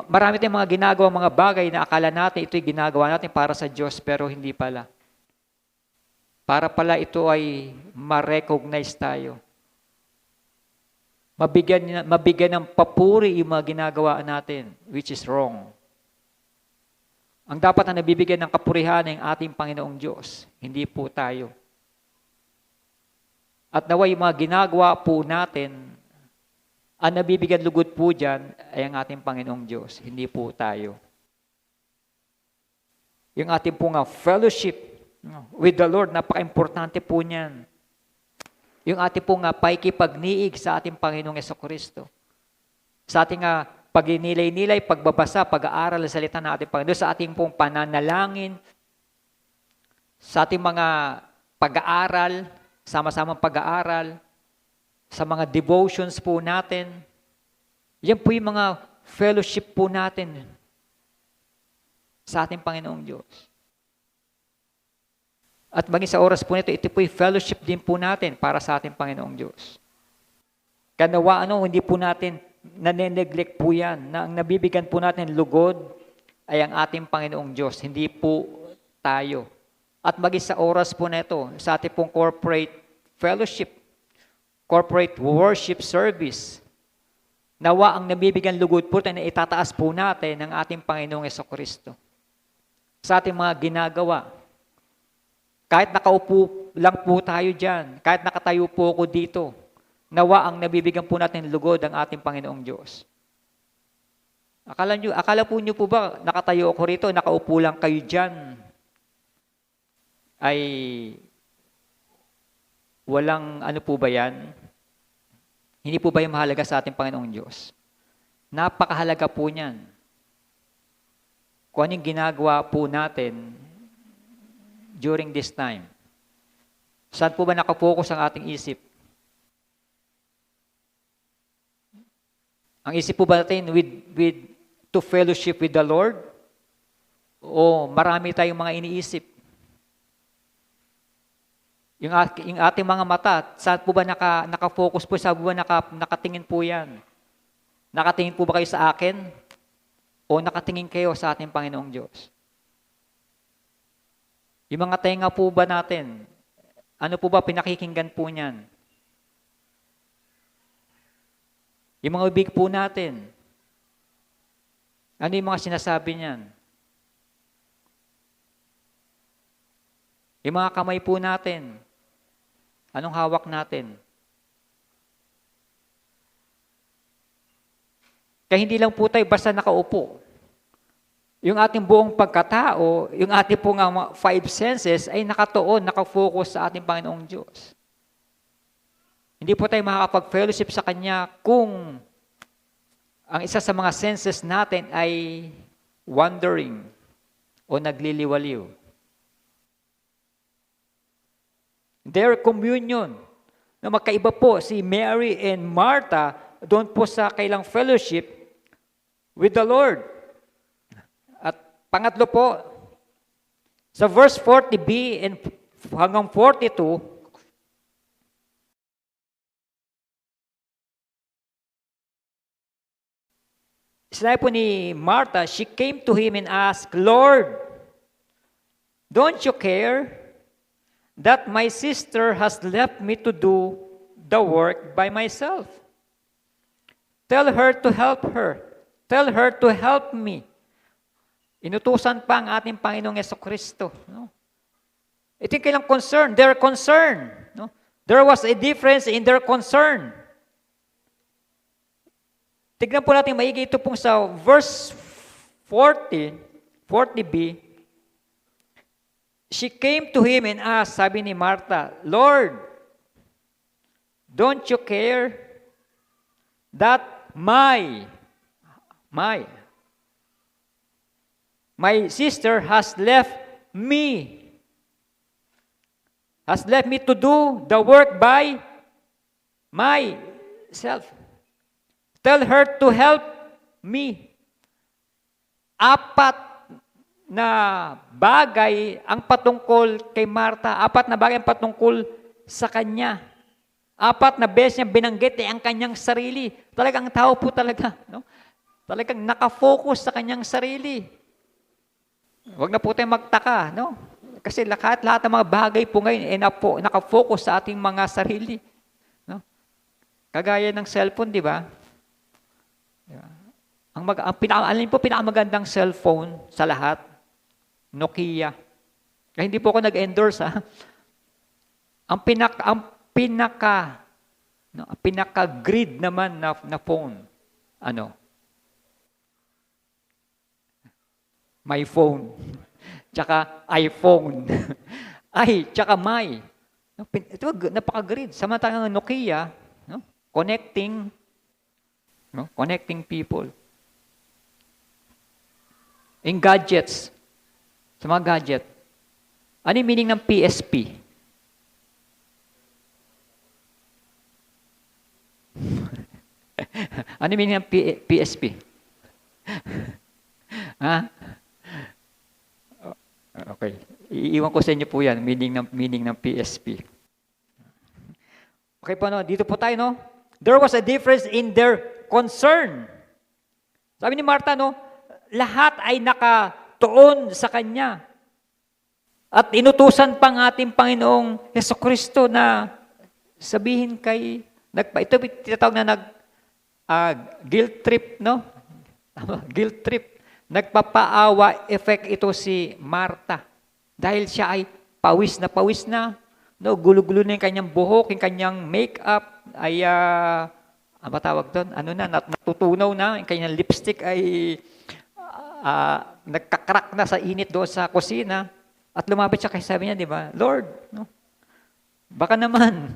Marami tayong mga ginagawa, mga bagay na akala natin ito'y ginagawa natin para sa Diyos, pero hindi pala. Para pala ito ay ma-recognize tayo. Mabigyan ng papuri yung mga ginagawa natin, which is wrong. Ang dapat na nabibigyan ng kapurihan ng ating Panginoong Diyos, hindi po tayo. At naway mga ginagawa po natin, ang nabibigyan lugod po dyan ay ang ating Panginoong Diyos, hindi po tayo. Yung ating po nga fellowship with the Lord, napaka-importante po niyan. Yung ating po nga paikipagniig sa ating Panginoong Jesucristo. Sa ating pag-inilay-nilay, pagbabasa, pag-aaral sa salita ng ating Panginoon, sa ating pong pananalangin, sa ating mga pag-aaral, sama-samang pag-aaral, sa mga devotions po natin. Yan po yung mga fellowship po natin sa ating Panginoong Diyos. At maging sa oras po nito, ito po yung fellowship din po natin para sa ating Panginoong Diyos. Kanawa hindi po natin nane-neglect po yan, na ang nabibigyan po natin lugod ay ang ating Panginoong Diyos, hindi po tayo. At maging sa oras po na ito, sa ating pong corporate fellowship, corporate worship service, nawa ang nabibigyan lugod po tayo na itataas po natin ng ating Panginoong Jesucristo. Sa ating mga ginagawa, kahit nakaupo lang po tayo dyan, kahit nakatayo po ako dito, nawa ang nabibigyan po natin lugod ang ating Panginoong Diyos. Akala po niyo po ba, nakatayo ako rito, nakaupo lang kayo dyan, ay walang ano po ba yan? Hindi po ba yung mahalaga sa ating Panginoong Diyos? Napakahalaga po niyan. Kung anong ginagawa po natin during this time. Saan po ba nakapokus ang ating isip? Ang isip po ba natin to fellowship with the Lord? O marami tayong mga iniisip? Yung ating mga mata, saan po ba nakafocus po? Saan po ba nakatingin po yan? Nakatingin po ba kayo sa akin? O nakatingin kayo sa ating Panginoong Diyos? Yung mga tenga po ba natin, ano po ba pinakikinggan po niyan? Yung mga bibig po natin, ano yung mga sinasabi niyan? Yung mga kamay po natin, anong hawak natin? Kaya hindi lang po tayo basta nakaupo. Yung ating buong pagkatao, yung ating pong five senses ay nakatuon, nakafocus sa ating Panginoong Diyos. Hindi po tayo makakapag-fellowship sa Kanya kung ang isa sa mga senses natin ay wandering o nagliliwaliw. Their communion, na magkaiba po si Mary and Martha doon po sa kailang fellowship with the Lord. At pangatlo po, sa verse 40b and hanggang 42, sinabi po ni Martha, she came to him and asked, Lord, don't you care that my sister has left me to do the work by myself? Tell her to help her. Tell her to help me. Inutusan pa ang ating Panginoong Jesucristo. No? Ito yung kailang concern. Their concern. No? There was a difference in their concern. Tignan po natin maigi ito pong sa verse 40b. She came to him and asked, sabi ni Martha, Lord, don't you care that my sister has left me to do the work by myself. Tell her to help me. Apat na bagay ang patungkol kay Martha. Apat na bagay ang patungkol sa kanya. Apat na beses niya binanggit ang kanyang sarili. Talagang tao po talaga. No? Talagang nakafocus sa kanyang sarili. Huwag na po tayong magtaka. No? Kasi lahat ng mga bagay po ngayon ay nakafocus sa ating mga sarili. No? Kagaya ng cellphone, di ba? Alin po pinakamagandang cellphone sa lahat? Nokia. Kaya hindi po ako nag-endorse, ha? Ang pinaka-grid naman na phone, ano? My phone. Tsaka iPhone. Tsaka my. Ito, napaka-grid. Samantalang Nokia, no? Connecting people. In gadgets, sa mga gadget, ano yung meaning ng PSP? Ano yung meaning ng PSP? Ha? Okay. Iiwan ko sa inyo po yan, meaning ng PSP. Okay po, no? Dito po tayo, no? There was a difference in their concern. Sabi ni Martha, no? Lahat ay nakatuon sa Kanya. At inutusan pang ating Panginoong Jesucristo na sabihin ito tinatawag na guilt trip, no? Guilt trip. Nagpapaawa effect ito si Martha. Dahil siya ay pawis na, no? Gulo-gulo na yung kanyang buhok, yung kanyang makeup, ay, ang matawag doon, natutunaw na, yung kanyang lipstick ay nagkakrak na sa init doon sa kusina. At lumapit siya kay sabi niya, di ba, Lord, no? Baka naman,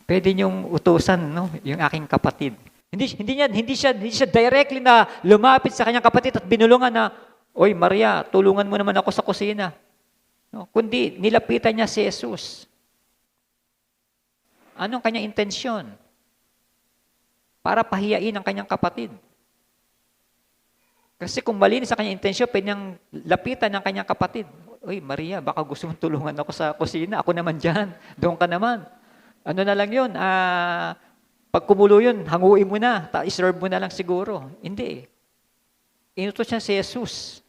pwede niyong utusan, no? Yung aking kapatid. Hindi siya directly na lumapit sa kanyang kapatid at binulungan na, Oy, Maria, tulungan mo naman ako sa kusina. No? Kundi, nilapitan niya si Jesus. Anong kanyang intensyon? Para pahiyain ang kanyang kapatid. Kasi kung malinis ang kanyang intensyon, pwede niyang lapitan ng kanyang kapatid. Oy, Maria, baka gusto mong tulungan ako sa kusina. Ako naman dyan. Doon ka naman. Ano na lang yun? Pag kumulo yun, hanguin mo na. I-serve mo na lang siguro. Hindi. Inutos siya si Jesus.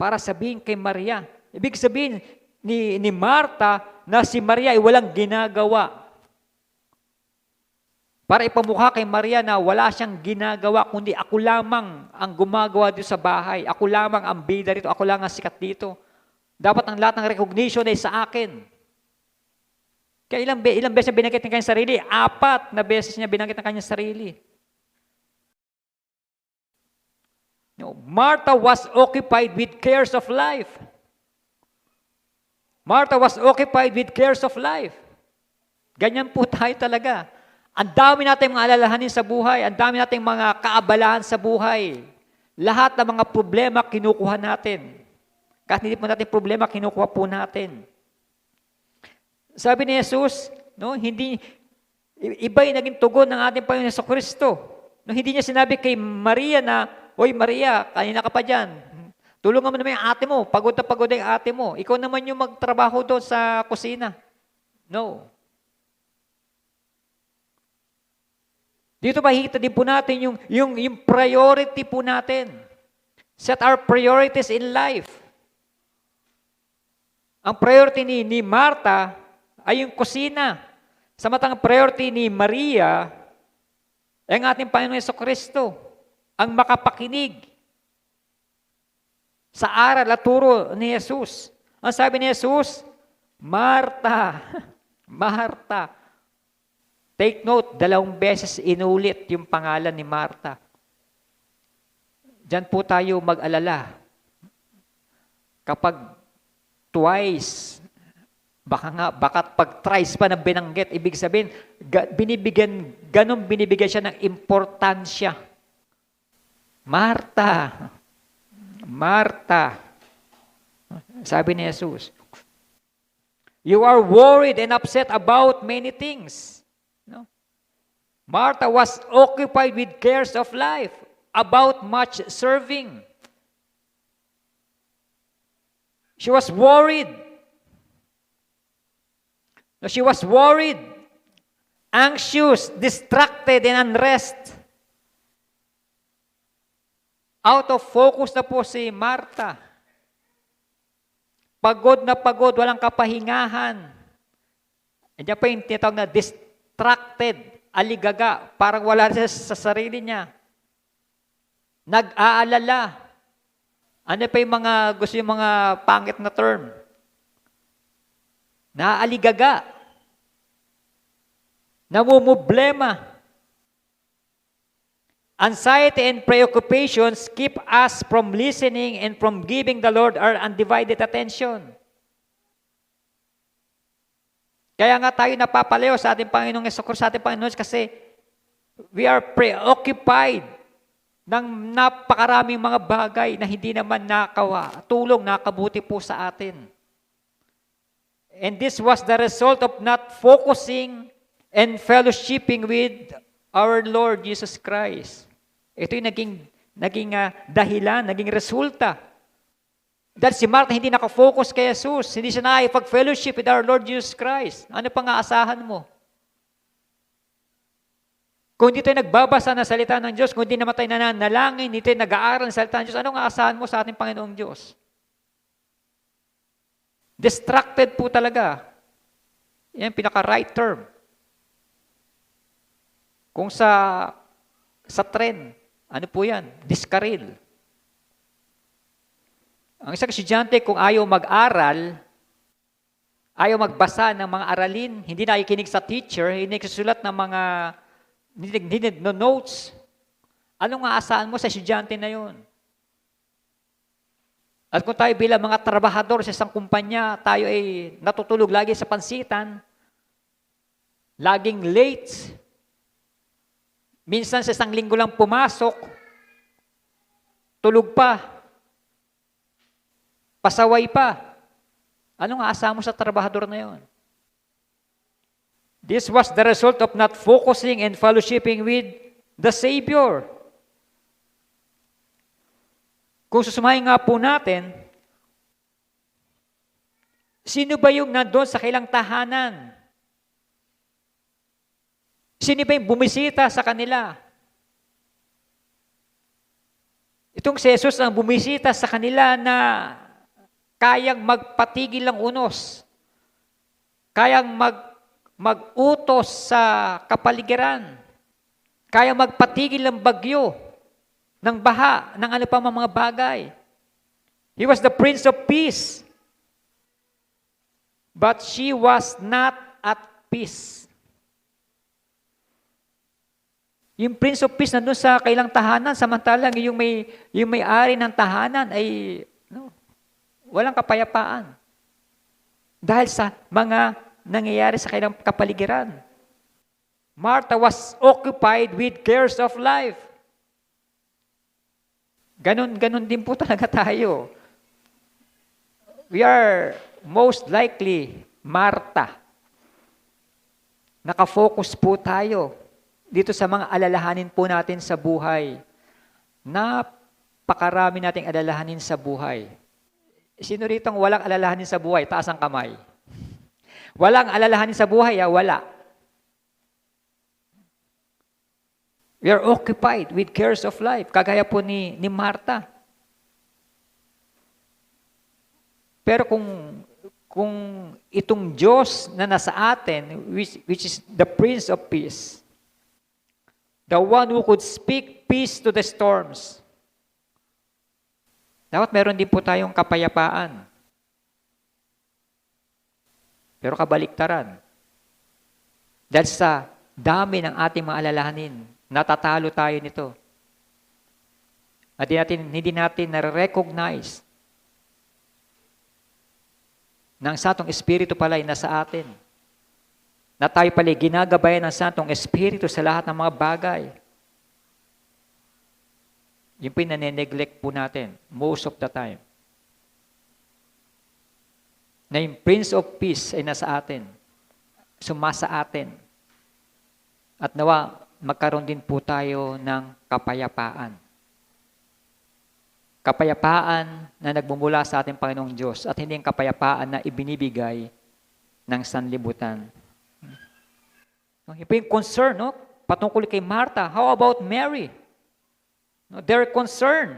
Para sabihin kay Maria. Ibig sabihin ni Martha na si Maria ay walang ginagawa. Para ipamukha kay Maria na wala siyang ginagawa, kundi ako lamang ang gumagawa dito sa bahay. Ako lamang ang bida rito. Ako lang ang sikat dito. Dapat ang lahat ng recognition ay sa akin. Kaya ilang beses niya binanggit ng kanyang sarili? 4 na beses niya binanggit ng kanyang sarili. No, Martha was occupied with cares of life. Martha was occupied with cares of life. Ganyan po tayo talaga. Ang dami nating mga alalahanin sa buhay, ang dami nating mga kaabalahan sa buhay. Lahat ng mga problema kinukuha natin. Kahit hindi po natin problema, kinukuha po natin. Sabi ni Jesus, no, iba yung naging tugon ng ating Panginoon Jesucristo. No, hindi niya sinabi kay Maria na, "Hoy Maria, kanina ka pa dyan. Tulungan mo naman yung ate mo. Pagod na pagod yung ate mo. Ikaw naman yung magtrabaho doon sa kusina." No. Dito makikita din po natin yung priority po natin. Set our priorities in life. Ang priority ni Martha ay yung kusina. Samantalang priority ni Maria ay ang ating Panginoon Jesucristo, ang makapakinig sa aral at turo ni Jesus. Ang sabi ni Jesus, Martha, Martha. Take note, 2 beses inulit yung pangalan ni Martha. Diyan po tayo mag-alala. Kapag twice, baka pag thrice pa na binanggit, ibig sabihin, ganun binibigyan siya ng importansya. Martha, Martha. Sabi ni Jesus, you are worried and upset about many things. No? Martha was occupied with cares of life, about much serving. She was worried. No, she was worried, anxious, distracted, and unrest. Out of focus na po si Martha. Pagod na pagod, walang kapahingahan. Diyan pa yung tinatawag na distracted, aligaga, parang wala siya sa sarili niya. Nag-aalala. Ano pa yung gusto yung mga pangit na term? Naaligaga. Namumblema. Anxiety and preoccupations keep us from listening and from giving the Lord our undivided attention. Kaya nga tayo napapalayo sa ating Panginoong Jesucristo, sa ating Panginoon kasi we are preoccupied ng napakaraming mga bagay na hindi naman nakabuti po sa atin. And this was the result of not focusing and fellowshipping with our Lord Jesus Christ. Ito yung naging dahilan, naging resulta. Dahil si Martha hindi nakafocus kay Jesus, hindi siya nakipag-fellowship with our Lord Jesus Christ. Ano pang aasahan mo? Kung hindi tayo nagbabasa ng salita ng Diyos, kung hindi naman tayo nananalangin, hindi tayo nag-aaral ng salita ng Diyos, anong aasahan mo sa ating Panginoong Diyos? Distracted po talaga. Yan pinaka-right term. Kung sa trend, ano po yan? Diskaril. Ang isang estudyante, kung ayaw mag-aral, ayaw magbasa ng mga aralin, hindi nakikinig sa teacher, hindi nagsusulat ng mga notes, anong aasahan mo sa estudyante na yun? At kung tayo bilang mga trabahador sa isang kumpanya, tayo ay natutulog lagi sa pansitan, laging late, minsan sa isang linggo lang pumasok, tulog pa, pasaway pa. Anong aasahan mo sa trabahador na yon? This was the result of not focusing and fellowshipping with the Savior. Kung susumahin nga po natin, sino ba yung nandun sa kailang tahanan? Sino ba yung bumisita sa kanila? Itong si Jesus ang bumisita sa kanila na kayang magpatigil ng unos, kayang mag-utos sa kapaligiran, kayang magpatigil ng bagyo, ng baha, ng ano pa mga bagay. He was the Prince of Peace. But she was not at peace. Yung Prince of Peace nandun sa kailang tahanan, samantalang yung may-ari ng tahanan ay walang kapayapaan. Dahil sa mga nangyayari sa kailang kapaligiran. Martha was occupied with cares of life. Ganon din po talaga tayo. We are most likely Martha. Nakafocus po tayo dito sa mga alalahanin po natin sa buhay. Napakarami nating alalahanin sa buhay. Sino ritong walang alalahanin sa buhay? Taas ang kamay. Walang alalahanin sa buhay, wala. We are occupied with cares of life. Kagaya po ni Martha. Pero kung itong Diyos na nasa atin, which is the Prince of Peace, the one who could speak peace to the storms, dapat meron din po tayong kapayapaan. Pero kabaliktaran. Dahil sa dami ng ating mga alalahanin, natatalo tayo nito. At hindi natin na-recognize na ang Santong Espiritu pala ay nasa atin. Na tayo pala ginagabayan ng Santong Espiritu sa lahat ng mga bagay. Yung pinane-neglect po natin most of the time. Na yung Prince of Peace ay nasa atin. Sumasa atin. At nawa, magkaroon din po tayo ng kapayapaan. Kapayapaan na nagmumula sa ating Panginoong Diyos at hindi ang kapayapaan na ibinibigay ng sanlibutan. Yung po yung concern, patungkol kay Martha. How about Mary? Their concern.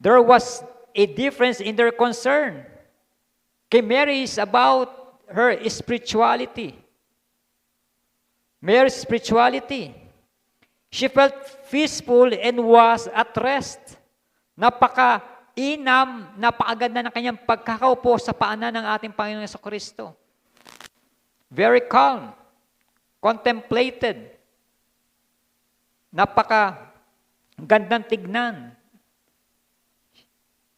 There was a difference in their concern. Kay Mary is about her spirituality. Mary's spirituality. She felt peaceful and was at rest. Napaka-inam, napakaganda ng kanyang pagkakaupo sa paanan ng ating Panginoon Jesucristo. Very calm, contemplated. Napaka-gandang tignan.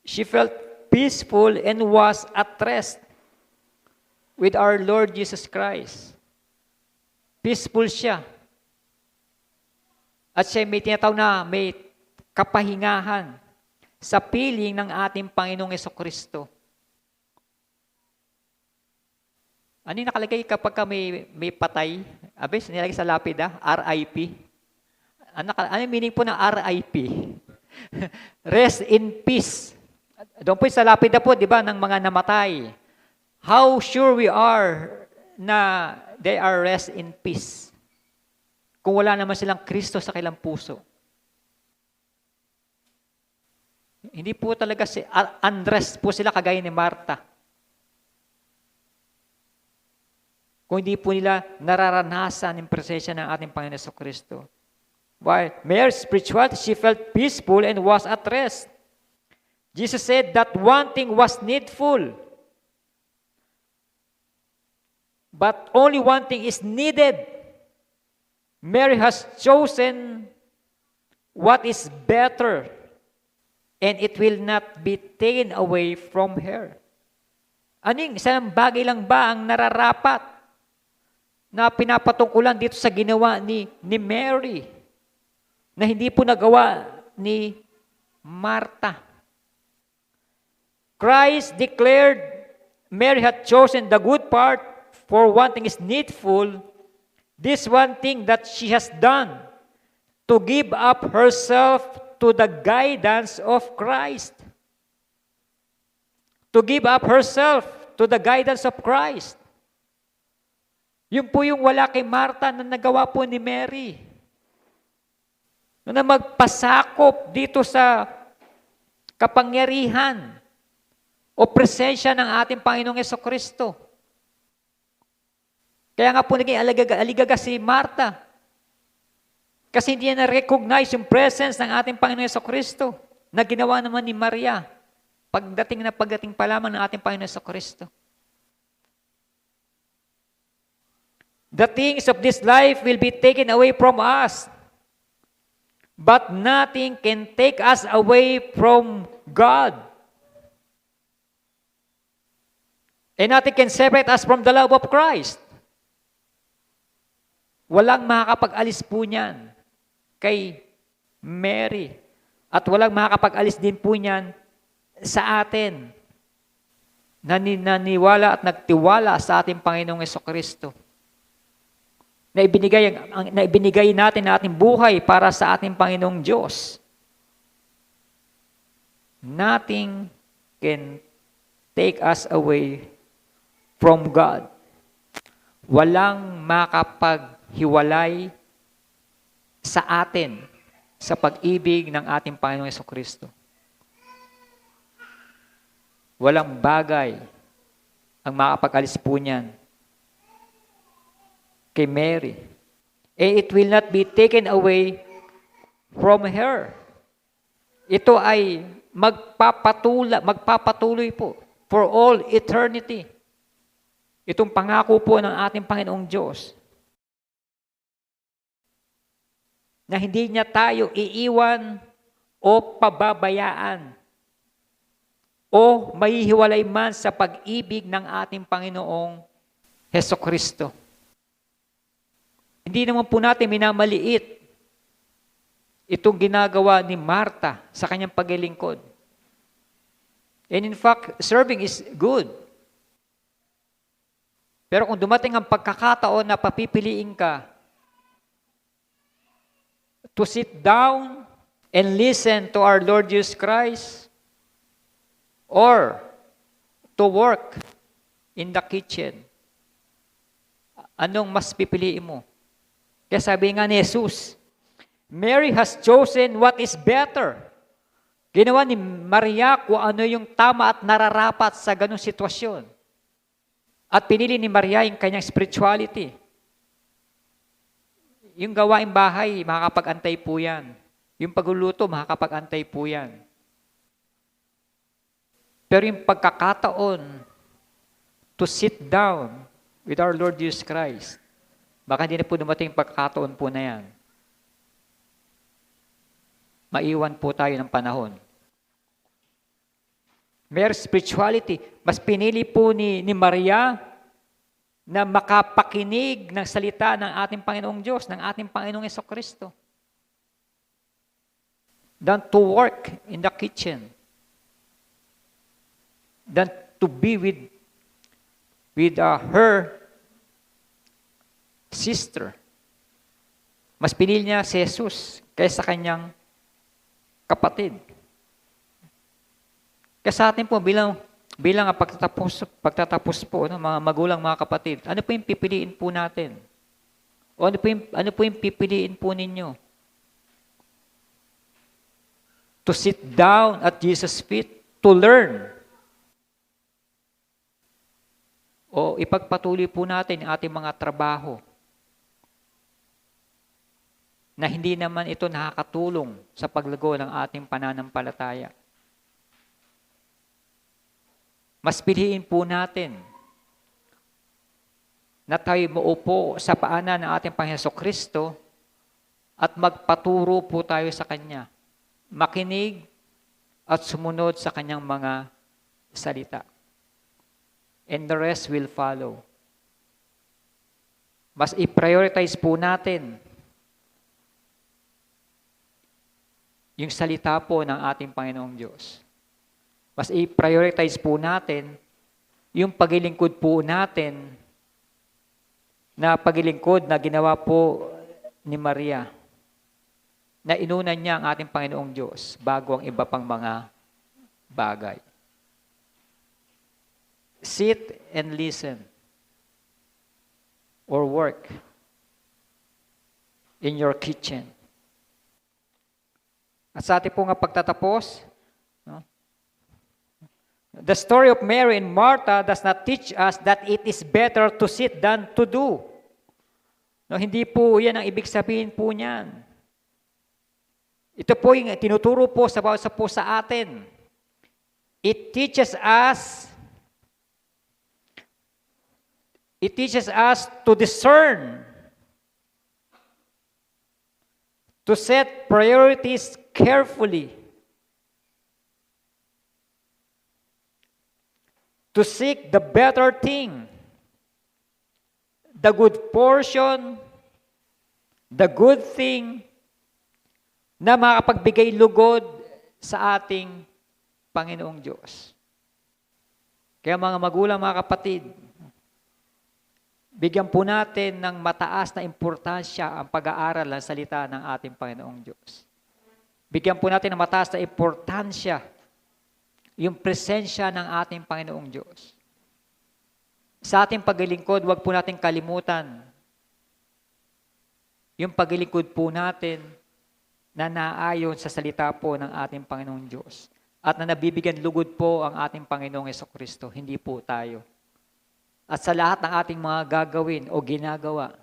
She felt peaceful and was at rest with our Lord Jesus Christ. Peaceful siya. At siya may tinatawag na may kapahingahan sa piling ng ating Panginoong Jesucristo. Ano yung nakalagay kapag may patay? Abis, nilagay sa lapida, RIP. Ano yung meaning po ng RIP? Rest in peace. Doon po sa lapida po, di ba, ng mga namatay. How sure we are na they are rest in peace. Kung wala naman silang Kristo sa kanilang puso. Hindi po talaga unrest po sila kagaya ni Martha. Kung hindi po nila nararanasan yung presensya ng ating Panginoon Jesucristo. While Mary's spirituality, she felt peaceful and was at rest. Jesus said that one thing was needful. But only one thing is needed. Mary has chosen what is better, and it will not be taken away from her. Aning isang bagay lang ba ang nararapat na pinapatungkulan dito sa ginawa ni Mary na hindi po nagawa ni Martha? Christ declared Mary had chosen the good part, for one thing is needful. This one thing that she has done, to give up herself to the guidance of Christ. To give up herself to the guidance of Christ. Yun po yung wala kay Martha na nagawa po ni Mary. Na magpasakop dito sa kapangyarihan o presensya ng ating Panginoong Jesucristo. Kaya nga po naging aligaga si Martha. Kasi hindi niya na-recognize yung presence ng ating Panginoon Jesucristo na ginawa naman ni Maria pagdating pa lamang ng ating Panginoon Jesucristo. The things of this life will be taken away from us. But nothing can take us away from God. And nothing can separate us from the love of Christ. Walang makakapag-alis po niyan kay Mary. At walang makakapag-alis din po niyan sa atin. Naniwala at nagtiwala sa ating Panginoong Jesucristo. Na ibinigay natin ang ating buhay para sa ating Panginoong Diyos. Nothing can take us away from God. Walang makapaghiwalay sa atin sa pag-ibig ng ating Panginoong Jesucristo. Walang bagay ang makapag-alis po niyan kay Mary. And it will not be taken away from her. Ito ay magpapatuloy po for all eternity. Itong pangako po ng ating Panginoong Diyos na hindi niya tayo iiwan o pababayaan o mahihiwalay man sa pag-ibig ng ating Panginoong Hesukristo. Hindi naman po natin minamaliit itong ginagawa ni Martha sa kanyang paglilingkod. And in fact, serving is good. Pero kung dumating ang pagkakataon na papipiliin ka to sit down and listen to our Lord Jesus Christ or to work in the kitchen, anong mas pipiliin mo? Kaya sabi nga ni Jesus, Mary has chosen what is better. Ginawa ni Maria kung ano yung tama at nararapat sa ganung sitwasyon. At pinili ni Maria yung kanyang spirituality. Yung gawaing bahay, makakapag-antay po yan. Yung pagluluto, makakapag-antay po yan. Pero yung pagkakataon to sit down with our Lord Jesus Christ, baka hindi na po dumating pagkakataon po na yan. Maiwan po tayo ng panahon. Mere spirituality. Mas pinili po ni Maria na makapakinig ng salita ng ating Panginoong Diyos, ng ating Panginoong Jesucristo, than to work in the kitchen, than to be with her sister. Mas pinili niya si Jesus kaysa kanyang kapatid. Kaya sa atin po, bilang pagtatapos po ng mga magulang, mga kapatid, ano po yung pipiliin po natin? O ano po yung pipiliin po ninyo? To sit down at Jesus' feet, to learn. O ipagpatuloy po natin ang ating mga trabaho na hindi naman ito nakakatulong sa paglago ng ating pananampalataya. Mas piliin po natin na tayo maupo sa paanan ng ating Panginoon Jesucristo at magpaturo po tayo sa Kanya. Makinig at sumunod sa Kanyang mga salita. And the rest will follow. Mas i-prioritize po natin yung salita po ng ating Panginoong Diyos. Mas i-prioritize po natin yung paglilingkod po natin na paglilingkod na ginawa po ni Maria, na inunan niya ang ating Panginoong Diyos bago ang iba pang mga bagay. Sit and listen or work in your kitchen. At sa ating po nga pagtatapos, no? The story of Mary and Martha does not teach us that it is better to sit than to do. No, hindi po yan ang ibig sabihin po niyan. Ito po yung tinuturo po sa bawat po sa atin. It teaches us It teaches us to discern, to set priorities carefully, to seek the better thing, the good portion, the good thing na makapagbigay lugod sa ating Panginoong Diyos. Kaya mga magulang, mga kapatid, bigyan po natin ng mataas na importansya ang pag-aaral ng salita ng ating Panginoong Diyos. Bigyan po natin ng mataas na importansya yung presensya ng ating Panginoong Diyos. Sa ating paglilingkod, huwag po natin kalimutan yung paglilingkod po natin na naayon sa salita po ng ating Panginoong Diyos at na nabibigyan lugod po ang ating Panginoong Jesucristo, hindi po tayo. At sa lahat ng ating mga gagawin o ginagawa,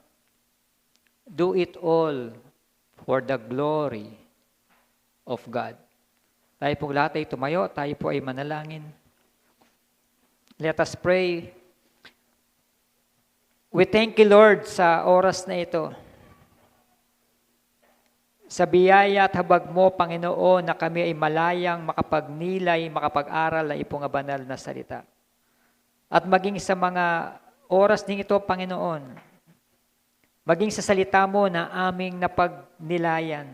do it all for the glory of God. Tayo po lahat ay tumayo, tayo po ay manalangin. Let us pray. We thank you, Lord, sa oras na ito. Sa biyaya at habag mo, Panginoon, na kami ay malayang makapagnilay, makapag-aral na ipong banal na salita. At maging sa mga oras din ito, Panginoon, maging sa salita mo na aming napagnilayan.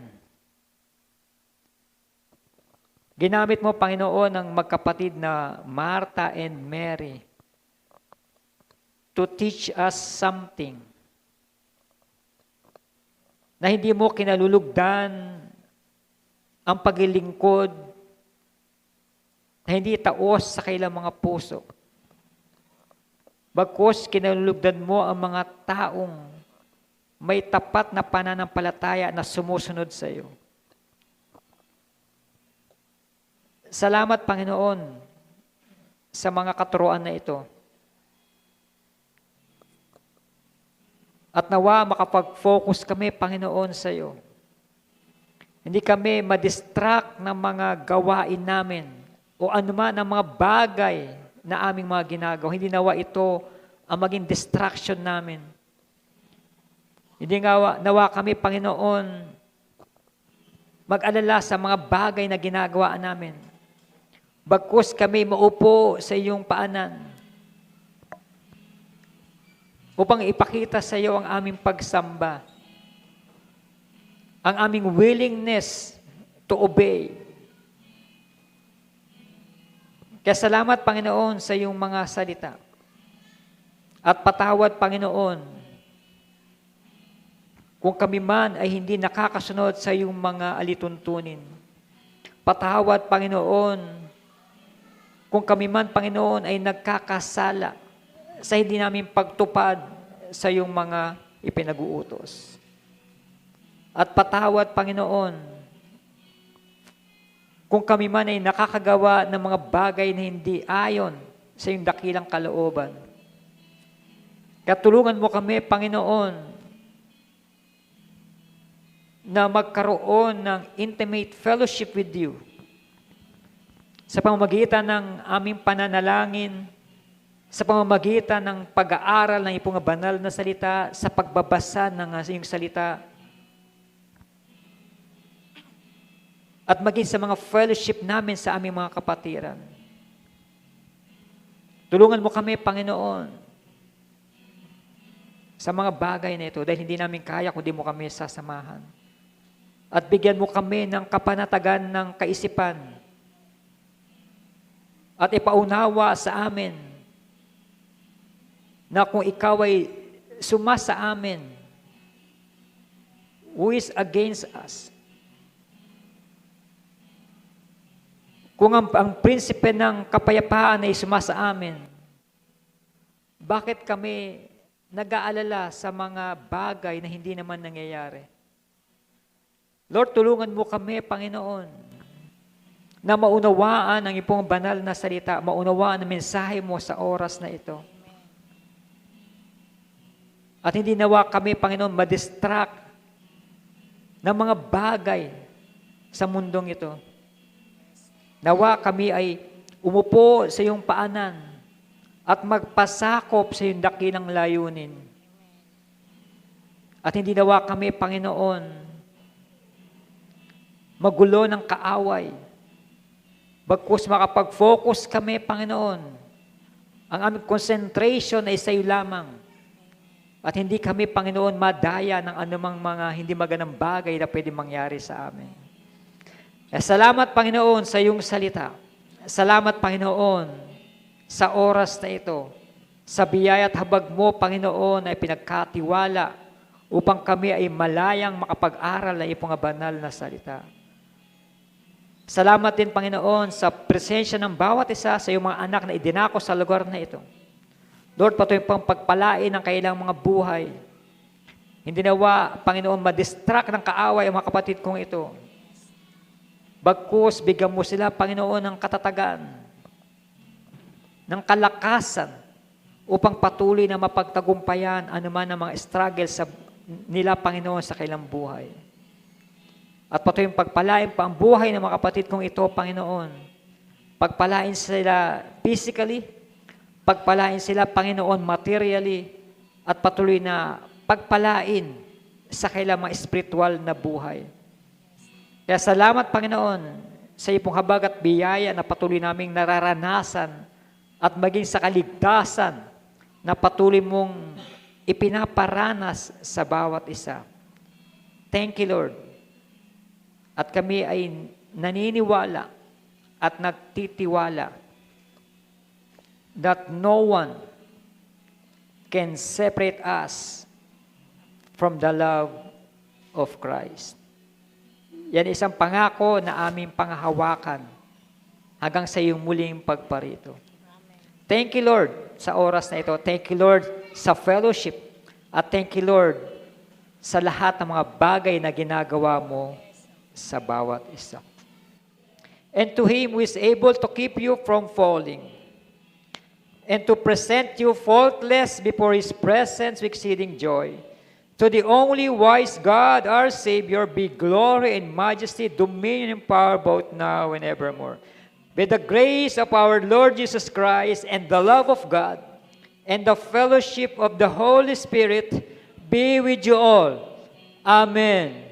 Ginamit mo, Panginoon, ang magkapatid na Martha and Mary to teach us something na hindi mo kinalulugdan ang paglilingkod na hindi taos sa kailang mga puso. Bagkus kinalulugdan mo ang mga taong may tapat na pananampalataya na sumusunod sa iyo. Salamat, Panginoon, sa mga katuruan na ito. At nawa makapag-focus kami, Panginoon, sa iyo. Hindi kami madistract ng mga gawain namin o anuman ang mga bagay na aming mga ginagawa. Hindi nawa ito ang maging distraction namin. Hindi nawa kami, Panginoon, mag-alala sa mga bagay na ginagawa namin. Bagkus kami maupo sa iyong paanan upang ipakita sa iyo ang aming pagsamba, ang aming willingness to obey. Kaya salamat, Panginoon, sa iyong mga salita. At patawad, Panginoon, kung kami man ay hindi nakakasunod sa iyong mga alituntunin. Patawad, Panginoon, kung kami man, Panginoon, ay nagkakasala sa hindi namin pagtupad sa iyong mga ipinag-uutos. At patawad, Panginoon, kung kami man ay nakakagawa ng mga bagay na hindi ayon sa iyong dakilang kalooban. Katulungan mo kami, Panginoon, na magkaroon ng intimate fellowship with you sa pamamagitan ng aming pananalangin, sa pamamagitan ng pag-aaral ng iyong banal na salita, sa pagbabasa ng iyong salita, at maging sa mga fellowship namin sa aming mga kapatiran. Tulungan mo kami, Panginoon, sa mga bagay na ito, dahil hindi namin kaya kung di mo kami sasamahan. At bigyan mo kami ng kapanatagan ng kaisipan at ipaunawa sa amin na kung ikaw ay sumasa amin, who is against us? Kung ang prinsipe ng kapayapaan ay sumasa amin, bakit kami nag-aalala sa mga bagay na hindi naman nangyayari? Lord, tulungan mo kami, Panginoon, na maunawaan ang iyong banal na salita, maunawaan ang mensahe mo sa oras na ito. At hindi nawa kami, Panginoon, madistract ng mga bagay sa mundong ito. Nawa kami ay umupo sa iyong paanan at magpasakop sa iyong dakilang layunin. At hindi nawa kami, Panginoon, magulo ng kaaway. Bagkus makapag-focus kami, Panginoon, ang aming concentration ay sa iyo lamang. At hindi kami, Panginoon, madaya ng anumang mga hindi magandang bagay na pwede mangyari sa amin. Salamat, Panginoon, sa iyong salita. Salamat, Panginoon, sa oras na ito. Sa biyaya at habag mo, Panginoon, ay pinagkatiwala upang kami ay malayang makapag-aral na ipong banal na salita. Salamat din, Panginoon, sa presensya ng bawat isa sa iyong mga anak na idinako sa lugar na ito. Lord, patuloy pang pagpalain ang kailang mga buhay. Hindi nawa, Panginoon, madistract ng kaaway ang mga kapatid kong ito. Bagkus, bigyan mo sila, Panginoon, ng katatagan, ng kalakasan, upang patuloy na mapagtagumpayan anuman ang mga struggle sa nila, Panginoon, sa kailang buhay. At patuloy pagpalain pa ang buhay ng mga kapatid kong ito, Panginoon. Pagpalain sila physically, pagpalain sila, Panginoon, materially, at patuloy na pagpalain sa kailang mga spiritual na buhay. Kaya salamat, Panginoon, sa iyong habag at biyaya na patuloy naming nararanasan at maging sa kaligtasan na patuloy mong ipinaparanas sa bawat isa. Thank you, Lord. At kami ay naniniwala at nagtitiwala that no one can separate us from the love of Christ. Yan isang pangako na aming panghahawakan hanggang sa iyong muling pagparito. Thank you, Lord, sa oras na ito. Thank you, Lord, sa fellowship. At thank you, Lord, sa lahat ng mga bagay na ginagawa mo sa bawat isa. And to Him who is able to keep you from falling, and to present you faultless before His presence with exceeding joy. To the only wise God, our Savior, be glory and majesty, dominion and power both now and evermore. With the grace of our Lord Jesus Christ and the love of God and the fellowship of the Holy Spirit be with you all. Amen.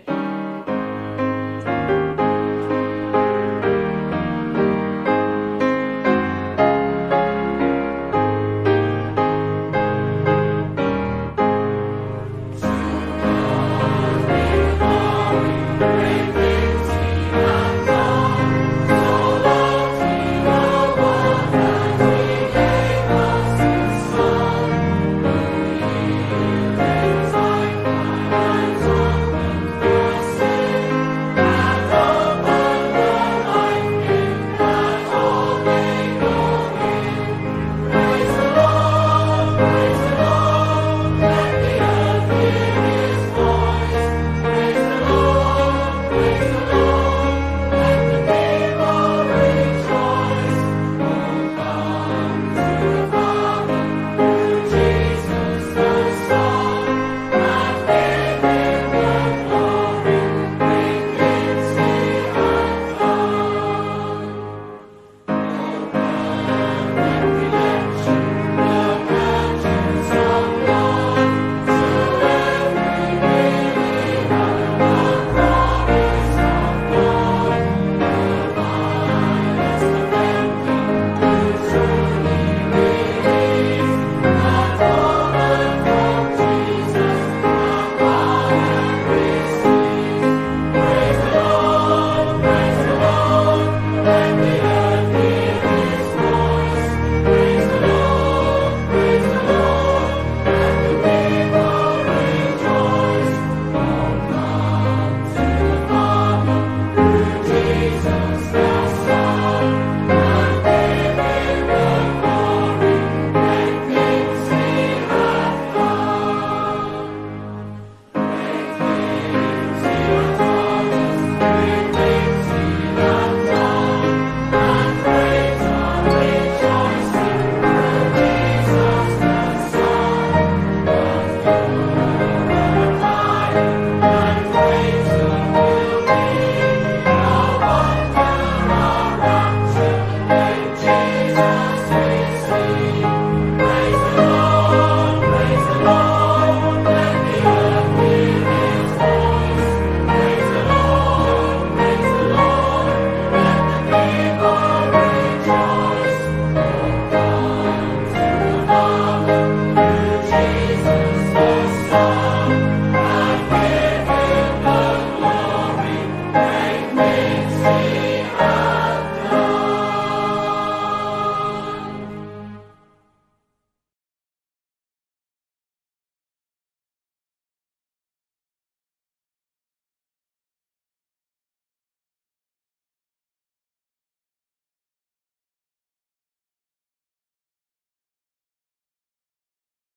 Say